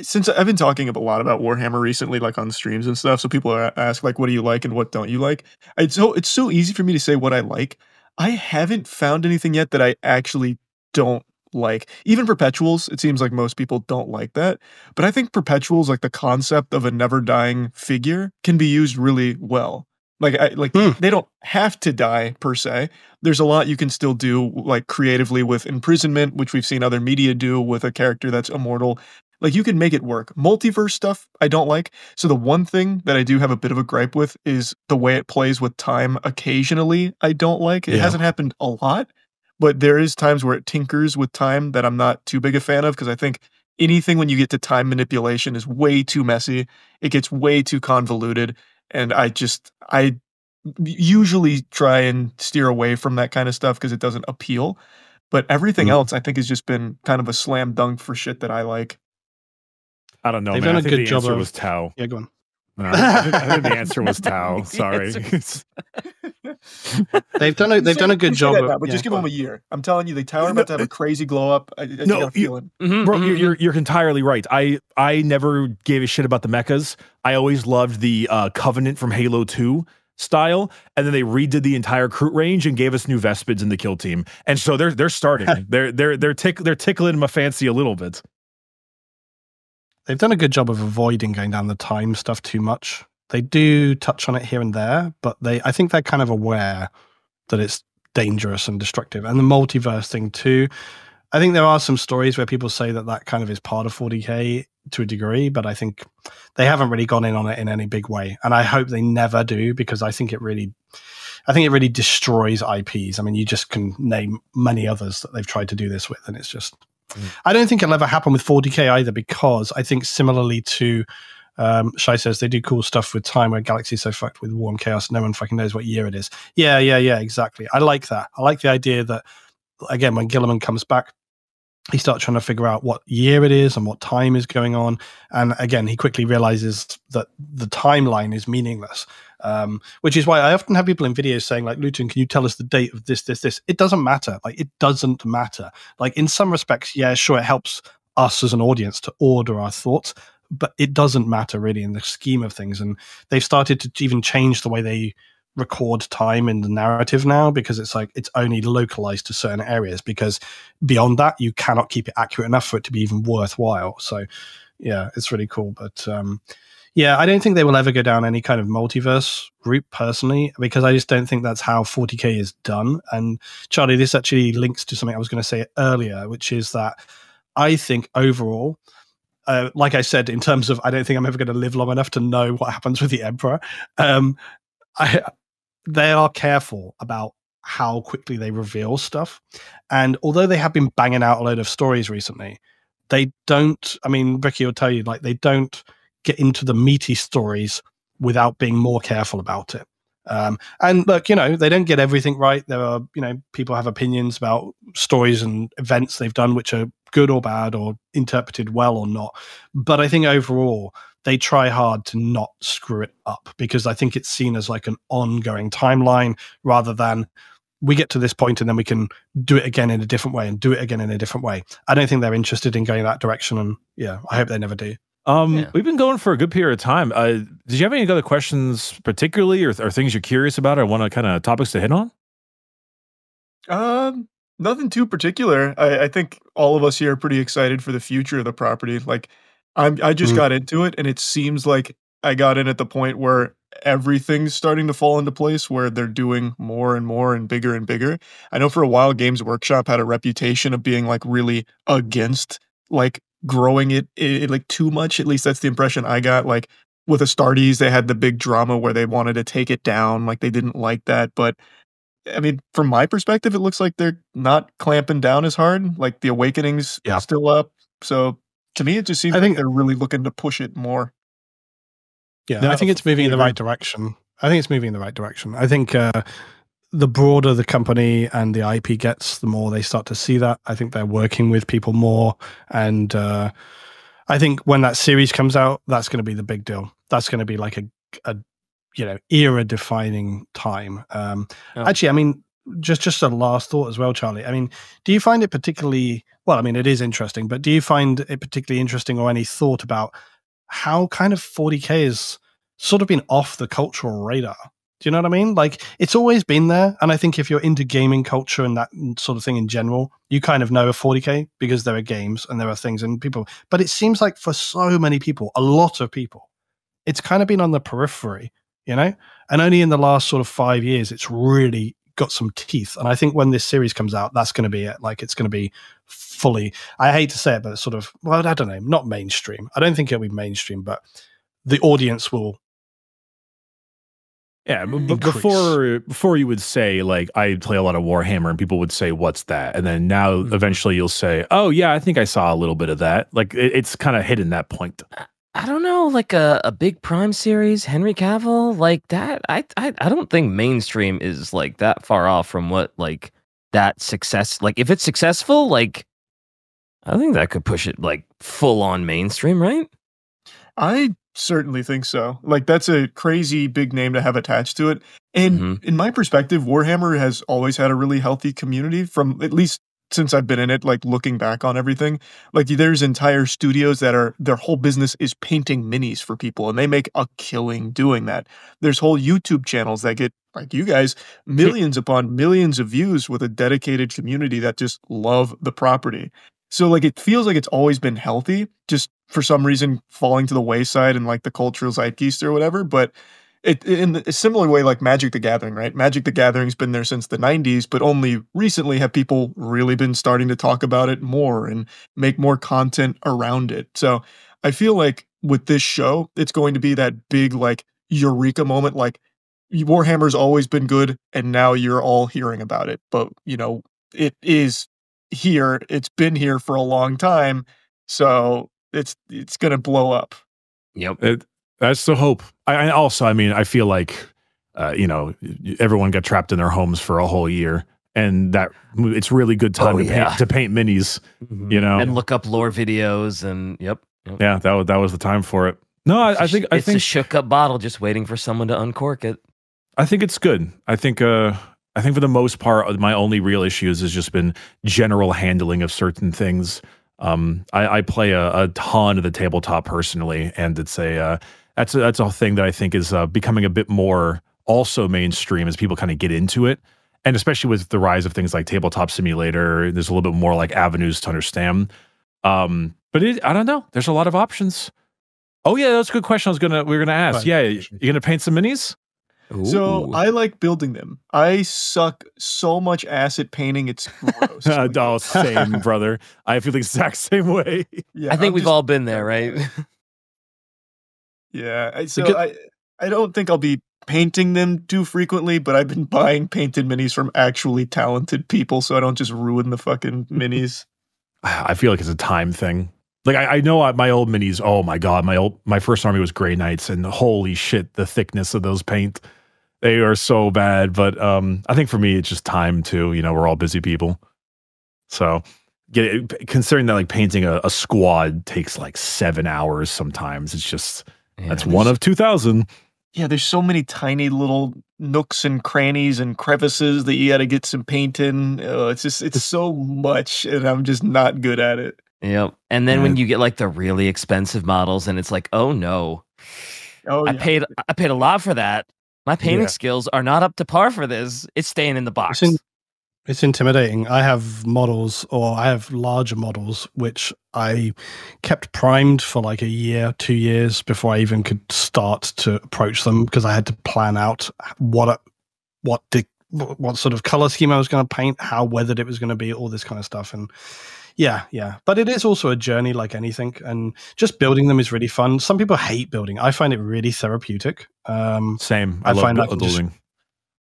since I've been talking a lot about Warhammer recently, like on streams and stuff, so people ask like, "What do you like and what don't you like?" It's so easy for me to say what I like. I haven't found anything yet that I actually don't like. Even Perpetuals, it seems like most people don't like that, but I think Perpetuals, like the concept of a never dying figure, can be used really well. Like, they don't have to die per se. There's a lot you can still do, like creatively with imprisonment, which we've seen other media do with a character that's immortal. Like, you can make it work. Multiverse stuff, I don't like. So the one thing that I do have a bit of a gripe with is the way it plays with time occasionally. I don't like. It hasn't happened a lot, but there is times where it tinkers with time that I'm not too big a fan of, because I think anything when you get to time manipulation is way too messy. It gets way too convoluted, and I usually try and steer away from that kind of stuff because it doesn't appeal. But everything else, I think, has just been kind of a slam dunk for shit that I like. I don't know, They've man. done I a think good the job answer of- was Tau. Yeah, go on. No, I think the answer was Tau. Sorry. They've done a good job of, but just give them a year. I'm telling you, the tower about to have a crazy glow up. I got a feeling. Bro, you're entirely right. I never gave a shit about the mechas. I always loved the Covenant from Halo 2 style, and then they redid the entire Cr1 range and gave us new Vespids in the kill team. And so they're starting. they're tickling my fancy a little bit. They've done a good job of avoiding going down the time stuff too much. They do touch on it here and there, but I think they're kind of aware that it's dangerous and destructive. And the multiverse thing too. I think there are some stories where people say that kind of is part of 40k to a degree, but I think they haven't really gone in on it in any big way. And I hope they never do, because I think it really destroys IPs. I mean, you just can name many others that they've tried to do this with, and it's just, I don't think it'll ever happen with 40k either, because I think similarly to Shai says, they do cool stuff with time where Galaxy's so fucked with war and chaos, no one fucking knows what year it is. Yeah, exactly. I like that. I like the idea that, again, when Gilliman comes back, he starts trying to figure out what year it is and what time is going on. And again, he quickly realizes that the timeline is meaningless, which is why I often have people in videos saying, like, Luetin, can you tell us the date of this? It doesn't matter. Like, it doesn't matter. Like, in some respects, yeah, sure, it helps us as an audience to order our thoughts, but it doesn't matter really in the scheme of things. And they've started to even change the way they record time in the narrative now, because it's like it's only localized to certain areas, because beyond that you cannot keep it accurate enough for it to be even worthwhile. So yeah, it's really cool. But Yeah, I don't think they will ever go down any kind of multiverse route personally, because I just don't think that's how 40K is done. And Charlie, this actually links to something I was going to say earlier, which is that I think overall, like I said, in terms of I don't think I'm ever going to live long enough to know what happens with the Emperor. They are careful about how quickly they reveal stuff. And although they have been banging out a load of stories recently, they don't, I mean, Ricky will tell you, like, they don't get into the meaty stories without being more careful about it. And look, they don't get everything right. There are, people have opinions about stories and events they've done, which are good or bad or interpreted well or not. But I think overall, they try hard to not screw it up, because I think it's seen as like an ongoing timeline rather than we get to this point and then we can do it again in a different way and do it again in a different way. I don't think they're interested in going that direction. And yeah, I hope they never do. We've been going for a good period of time. Did you have any other questions particularly or things you're curious about or want to kind of topics to hit on? Nothing too particular. I think all of us here are pretty excited for the future of the property. Like I just got into it and it seems like I got in at the point where everything's starting to fall into place, where they're doing more and more and bigger. I know for a while Games Workshop had a reputation of being like really against like growing it like too much. At least that's the impression I got. Like with Astartes, they had the big drama where they wanted to take it down. Like they didn't like that. But I mean, from my perspective, it looks like they're not clamping down as hard. Like the Awakening's still up. So to me, it just seems like they're really looking to push it more. Yeah, no, I think it's moving in the right direction. I think the broader the company and the IP gets, the more they start to see that. I think they're working with people more. And I think when that series comes out, that's going to be the big deal. That's going to be like a era-defining time. Actually, I mean, just a last thought as well, Charlie. I mean, do you find it particularly, well, I mean, it is interesting, but do you find it particularly interesting or any thought about how kind of 40K has sort of been off the cultural radar? Do you know what I mean? Like, it's always been there. And I think if you're into gaming culture and that sort of thing in general, you kind of know of 40K because there are games and there are things and people. But it seems like for so many people, a lot of people, it's kind of been on the periphery, and only in the last sort of 5 years, it's really got some teeth. And I think when this series comes out, that's going to be it. Like, it's going to be fully, I hate to say it, but it's sort of, well, I don't know, not mainstream. I don't think it'll be mainstream, but the audience will. Yeah, but before you would say, like, I play a lot of Warhammer, and people would say, what's that? And then now eventually you'll say, oh, yeah, I think I saw a little bit of that. Like, it's kind of hitting that point. I don't know, like a big Prime series, Henry Cavill, like that. I don't think mainstream is like that far off from what like that success. Like if it's successful, like I think that could push it like full on mainstream, right? I certainly think so. Like that's a crazy big name to have attached to it. And in my perspective, Warhammer has always had a really healthy community from at least since I've been in it, like looking back on everything. Like there's entire studios that are, their whole business is painting minis for people and they make a killing doing that. There's whole YouTube channels that get, like you guys, millions upon millions of views with a dedicated community that just love the property. So like it feels like it's always been healthy, just for some reason falling to the wayside in like the cultural zeitgeist or whatever. But it in a similar way like Magic the Gathering, right? Magic the Gathering's been there since the 90s, but only recently have people really been starting to talk about it more and make more content around it. So I feel like with this show, it's going to be that big like eureka moment, like Warhammer's always been good and now you're all hearing about it. But you know, it is here, it's been here for a long time, so it's gonna blow up. Yep. That's the hope. I mean, I feel like, everyone got trapped in their homes for a whole year, and that it's really good time to paint minis, and look up lore videos, and yep. Yeah, that was the time for it. No, I think it's a shook up bottle just waiting for someone to uncork it. I think it's good. I think for the most part, my only real issues has just been general handling of certain things. I play a ton of the tabletop personally, and it's that's a thing that I think is becoming a bit more also mainstream as people kind of get into it, and especially with the rise of things like Tabletop Simulator, there's a little bit more like avenues to understand. But I don't know. There's a lot of options. Oh yeah, that's a good question. We were gonna ask. Right. Yeah, you gonna paint some minis? So Ooh. I like building them. I suck so much ass at painting. It's gross. Oh, same, brother. I feel the exact same way. Yeah, I think I'm we've just all been there, terrible right? at it. Yeah, good- I don't think I'll be painting them too frequently, but I've been buying painted minis from actually talented people, so I don't just ruin the fucking minis. I feel like it's a time thing. Like I know my old minis. Oh my god, my first army was Grey Knights, and holy shit, the thickness of those paint. They are so bad, but I think for me it's just time too. You know, we're all busy people, so considering that like painting a squad takes like 7 hours sometimes. It's just that's one of 2,000. Yeah, there's so many tiny little nooks and crannies and crevices that you got to get some paint in. It's so much, and I'm just not good at it. Yep. And then when you get like the really expensive models, and it's like, oh no, Oh, I yeah. paid a lot for that. My painting skills are not up to par for this. It's staying in the box. It's intimidating. I have models, or I have larger models, which I kept primed for like a year, 2 years before I even could start to approach them, because I had to plan out what sort of color scheme I was going to paint, how weathered it was going to be, all this kind of stuff. And yeah. But it is also a journey like anything, and just building them is really fun. Some people hate building. I find it really therapeutic. Same. I love building.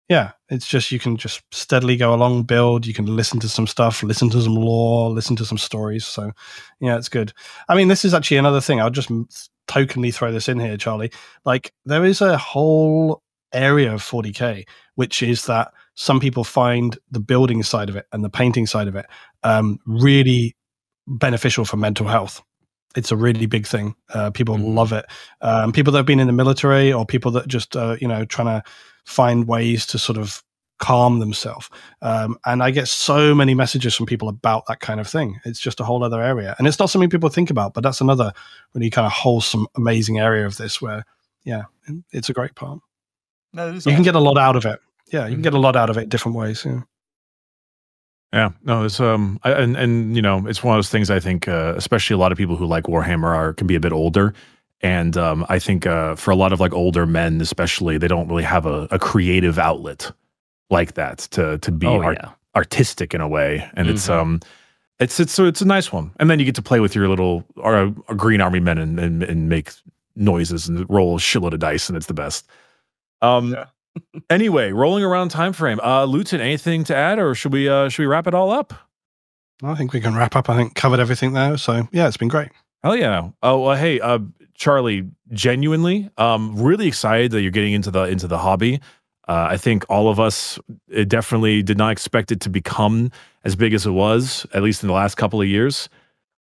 Yeah, it's just, you can just steadily go along, build. You can listen to some stuff, listen to some lore, listen to some stories. So, yeah, it's good. I mean, this is actually another thing. I'll just tokenly throw this in here, Charlie. Like, there is a whole area of 40K, which is that some people find the building side of it and the painting side of it really beneficial for mental health. It's a really big thing. People love it. People that have been in the military, or people that just, trying to find ways to sort of calm themselves. And I get so many messages from people about that kind of thing. It's just a whole other area. And it's not something people think about, but that's another really kind of wholesome, amazing area of this where, yeah, it's a great part. No, you can get a lot out of it. Yeah, you can get a lot out of it different ways. Yeah. Yeah, no, it's and you know, it's one of those things. I think, especially a lot of people who like Warhammer can be a bit older, and I think for a lot of like older men, especially, they don't really have a creative outlet like that to be artistic in a way, and it's a nice one. And then you get to play with your little green army men and make noises and roll a shitload of dice, and it's the best. Anyway, rolling around time frame. Luetin, anything to add, or should we wrap it all up? I think we can wrap up. I think covered everything there. So yeah, it's been great. Hell yeah. Oh well, hey, Charlie, genuinely, really excited that you're getting into the hobby. I think all of us definitely did not expect it to become as big as it was, at least in the last couple of years.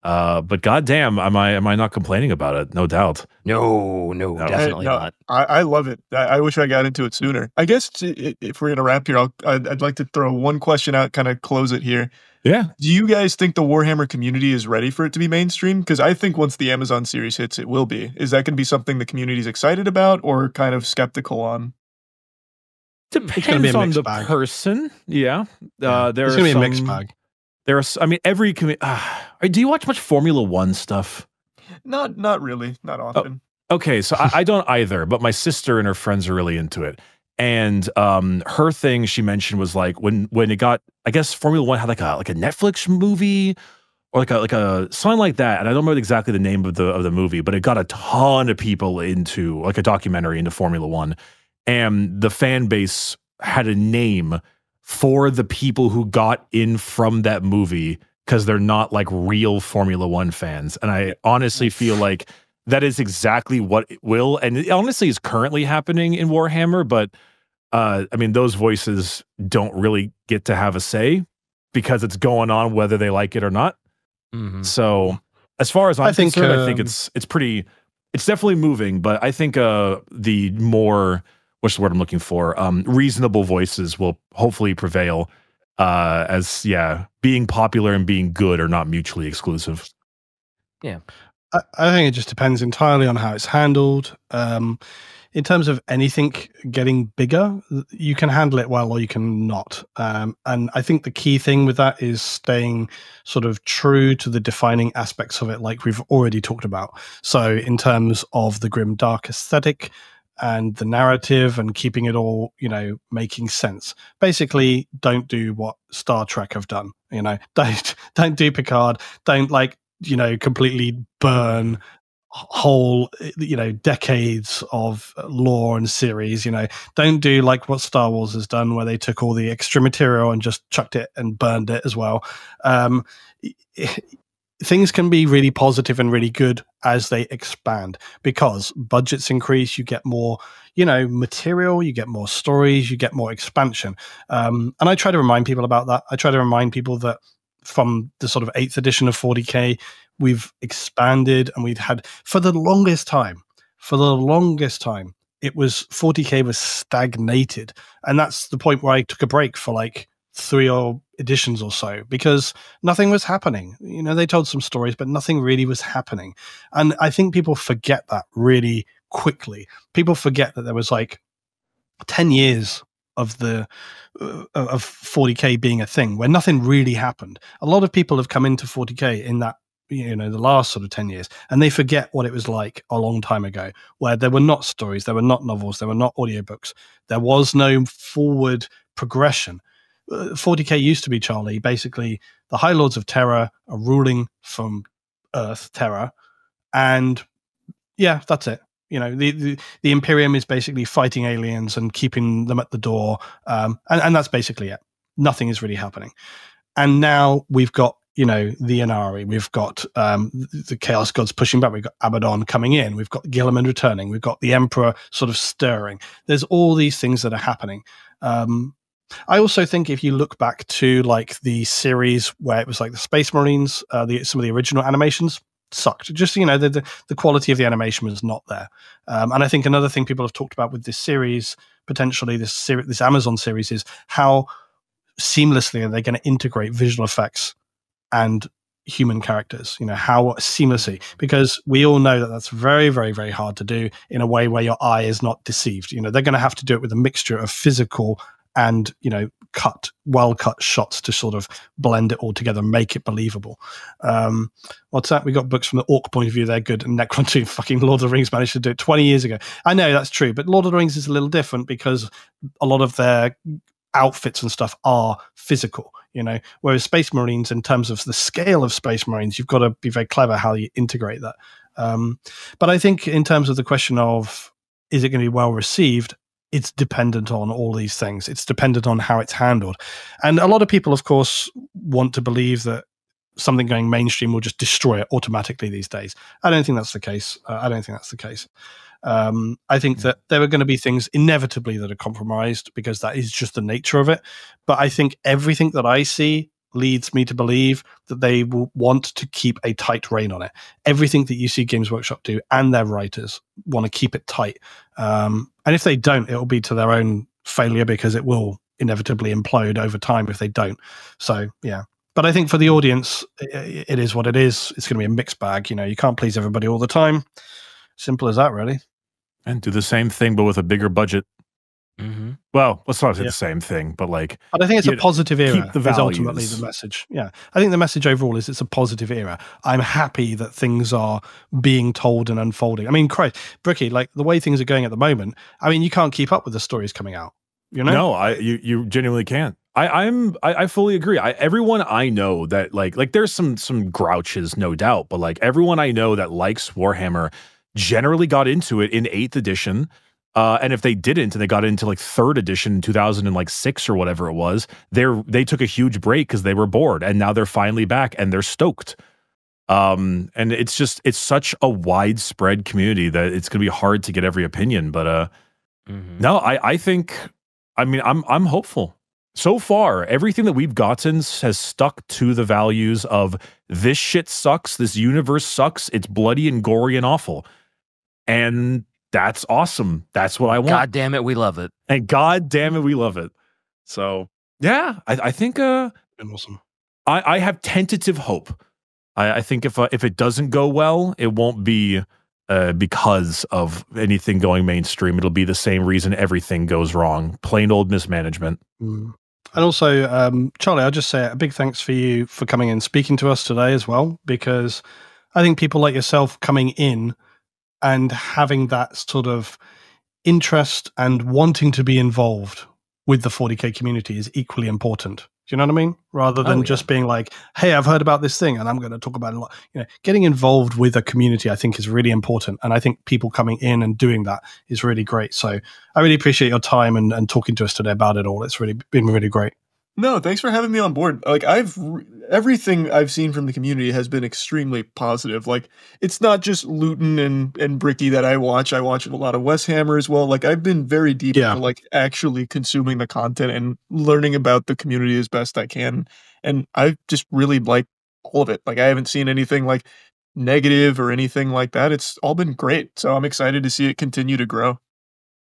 But goddamn, am I not complaining about it? No doubt. No, definitely not. I love it. I wish I got into it sooner. I guess if we're gonna wrap here, I'd like to throw one question out, kind of close it here. Yeah. Do you guys think the Warhammer community is ready for it to be mainstream? Because I think once the Amazon series hits, it will be. Is that going to be something the community's excited about, or kind of skeptical on? Depends on the person. Yeah. There's going to be a mixed bag. There's, I mean, every do you watch much Formula One stuff? Not really, not often. Okay, so I don't either, but my sister and her friends are really into it. And her thing she mentioned was like when it got, I guess Formula One had like a Netflix movie or like a something like that. And I don't remember exactly the name of the movie, but it got a ton of people into like a documentary into Formula One. And the fan base had a name for the people who got in from that movie because they're not like real Formula One fans. And I honestly feel like that is exactly what it will, and it honestly is currently happening in Warhammer, but I mean, those voices don't really get to have a say because it's going on whether they like it or not. So as far as I'm concerned, I think it's definitely moving, but I think the more, what's the word I'm looking for? Reasonable voices will hopefully prevail as being popular and being good are not mutually exclusive. Yeah. I think it just depends entirely on how it's handled. In terms of anything getting bigger, you can handle it well or you can not. And I think the key thing with that is staying sort of true to the defining aspects of it, like we've already talked about. So in terms of the grim dark aesthetic and the narrative and keeping it all, making sense. Basically, don't do what Star Trek have done. Don't do Picard. Don't completely burn whole decades of lore and series. Don't do like what Star Wars has done, where they took all the extra material and just chucked it and burned it as well. Things can be really positive and really good as they expand, because budgets increase, you get more material, you get more stories, you get more expansion. And I try to remind people about that. I try to remind people that from the sort of 8th edition of 40k, we've expanded, and we've had for the longest time, it was 40k was stagnated. And that's the point where I took a break for like 3 editions or so, because nothing was happening. They told some stories, but nothing really was happening. And I think people forget that really quickly. People forget that there was like 10 years of the of 40k being a thing where nothing really happened. A lot of people have come into 40k in that the last sort of 10 years, and they forget what it was like a long time ago, where there were not stories, there were not novels, there were not audiobooks, there was no forward progression. 40k used to be, Charlie, basically the High Lords of Terror are ruling from Earth, Terror, and yeah, that's it. The Imperium is basically fighting aliens and keeping them at the door, and that's basically it. Nothing is really happening. And now we've got the Inari, we've got the Chaos Gods pushing back, we've got Abaddon coming in, we've got Guilliman returning, we've got the Emperor sort of stirring. There's all these things that are happening. I also think if you look back to like the series where it was like the Space Marines, some of the original animations sucked. Just the quality of the animation was not there. And I think another thing people have talked about with this series, potentially this Amazon series, is how seamlessly are they going to integrate visual effects and human characters. How seamlessly, because we all know that that's very, very, very hard to do in a way where your eye is not deceived. They're going to have to do it with a mixture of physical and well cut shots to sort of blend it all together and make it believable. What's that? We got books from the orc point of view, they're good, and Necron 2 fucking Lord of the Rings managed to do it 20 years ago. I know that's true, but Lord of the Rings is a little different because a lot of their outfits and stuff are physical, whereas Space Marines, in terms of the scale of Space Marines, you've got to be very clever how you integrate that. But I think in terms of the question of, is it going to be well received? It's dependent on all these things. It's dependent on how it's handled. And a lot of people, of course, want to believe that something going mainstream will just destroy it automatically these days. I don't think that's the case. I think that there are going to be things inevitably that are compromised, because that is just the nature of it. But I think everything that I see leads me to believe that they will want to keep a tight rein on it. Everything that you see Games Workshop do, and their writers want to keep it tight. And if they don't, it'll be to their own failure, because it will inevitably implode over time if they don't. So, yeah. But I think for the audience, it is what it is. It's going to be a mixed bag. You can't please everybody all the time. Simple as that, really. And do the same thing, but with a bigger budget. Mm-hmm. Well, let's not say the same thing, but like. But I think it's a positive era. Is ultimately the message. Yeah, I think the message overall is it's a positive era. I'm happy that things are being told and unfolding. I mean, Christ, Bricky, like the way things are going at the moment. I mean, you can't keep up with the stories coming out. No, you genuinely can't. I fully agree. Everyone I know that like there's some grouches, no doubt, but like everyone I know that likes Warhammer generally got into it in 8th edition. And if they didn't, and they got into like 3rd edition, 2006 or whatever it was, they took a huge break because they were bored, and now they're finally back and they're stoked. And it's such a widespread community that it's going to be hard to get every opinion. But no, I think, I mean, I'm hopeful. So far, everything that we've gotten has stuck to the values of this shit sucks, this universe sucks, it's bloody and gory and awful. And that's awesome. That's what I want. God damn it, we love it. And God damn it, we love it. So, yeah, I think awesome. I have tentative hope I think if it doesn't go well, it won't be because of anything going mainstream. It'll be the same reason everything goes wrong: plain old mismanagement. And also, Charlie, I'll just say a big thanks for you for coming in, speaking to us today as well, because I think people like yourself coming in and having that sort of interest and wanting to be involved with the 40K community is equally important. Do you know what I mean? Rather than just being like, hey, I've heard about this thing and I'm going to talk about it a lot. You know, getting involved with a community, I think, is really important. And I think people coming in and doing that is really great. So I really appreciate your time and talking to us today about it all. It's really been really great. No, thanks for having me on board. Like everything I've seen from the community has been extremely positive. Like it's not just Luetin and Bricky that I watch. I watch a lot of Warhammer as well. Like I've been very deep into like actually consuming the content and learning about the community as best I can. And I just really like all of it. Like I haven't seen anything like negative or anything like that. It's all been great. So I'm excited to see it continue to grow.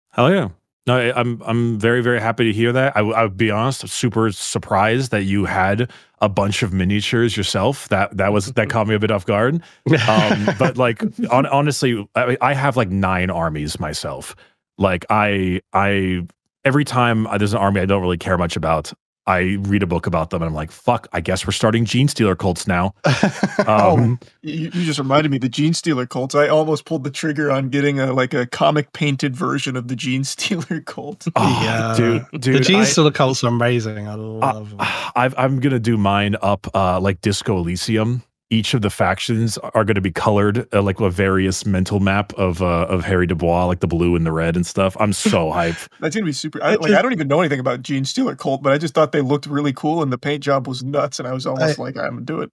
Hell yeah. No, I'm very, very happy to hear that. I would be honest, I'm super surprised that you had a bunch of miniatures yourself. That caught me a bit off guard. But like honestly, I have like 9 armies myself. Like I every time there's an army I don't really care much about, I read a book about them and I'm like, fuck, I guess we're starting Gene Stealer cults now. You just reminded me, the Gene Stealer cults. I almost pulled the trigger on getting a comic painted version of the Gene Stealer cult. Dude, the Gene Stealer cults are amazing. I love them. I'm going to do mine up like Disco Elysium. Each of the factions are going to be colored like a various mental map of Harry Dubois, like the blue and the red and stuff. I'm so hyped. That's going to be super. I don't even know anything about Gene Stealer cult, but I just thought they looked really cool and the paint job was nuts. And I was almost like, I'm going to do it.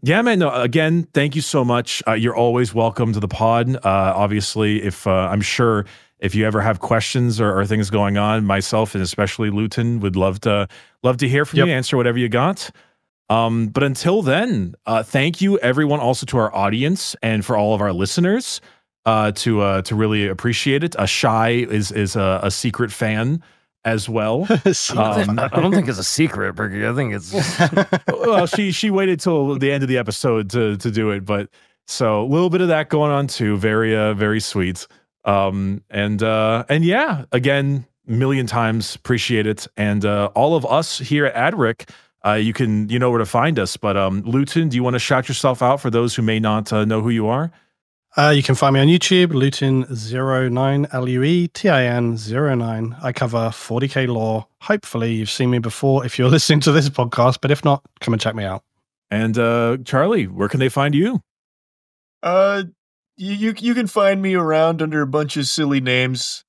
Yeah, man. No, again, thank you so much. You're always welcome to the pod. Obviously, if I'm sure if you ever have questions or things going on, myself and especially Luetin would love to hear from you, answer whatever you got. But until then, thank you everyone, also to our audience and for all of our listeners, to really appreciate it. Shy is a secret fan as well. I don't think it's a secret, Bricky. I think it's well, she waited till the end of the episode to do it, but so a little bit of that going on too. Very sweet. And yeah, again, million times appreciate it. And all of us here at Adric, you know where to find us. But Luetin, do you want to shout yourself out for those who may not know who you are? You can find me on YouTube, Luetin09, Luetin09. I cover 40K lore. Hopefully you've seen me before if you're listening to this podcast, but if not, come and check me out. And Charlie, where can they find you? You can find me around under a bunch of silly names.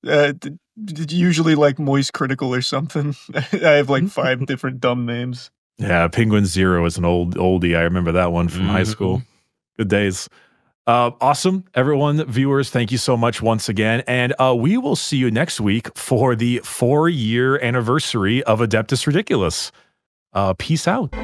Usually like Moist Critical or something. I have like 5 different dumb names. Yeah, Penguin Zero is an oldie. I remember that one from high school. Good days. Awesome. Everyone, viewers, thank you so much once again. And we will see you next week for the 4-year anniversary of Adeptus Ridiculous. Peace out.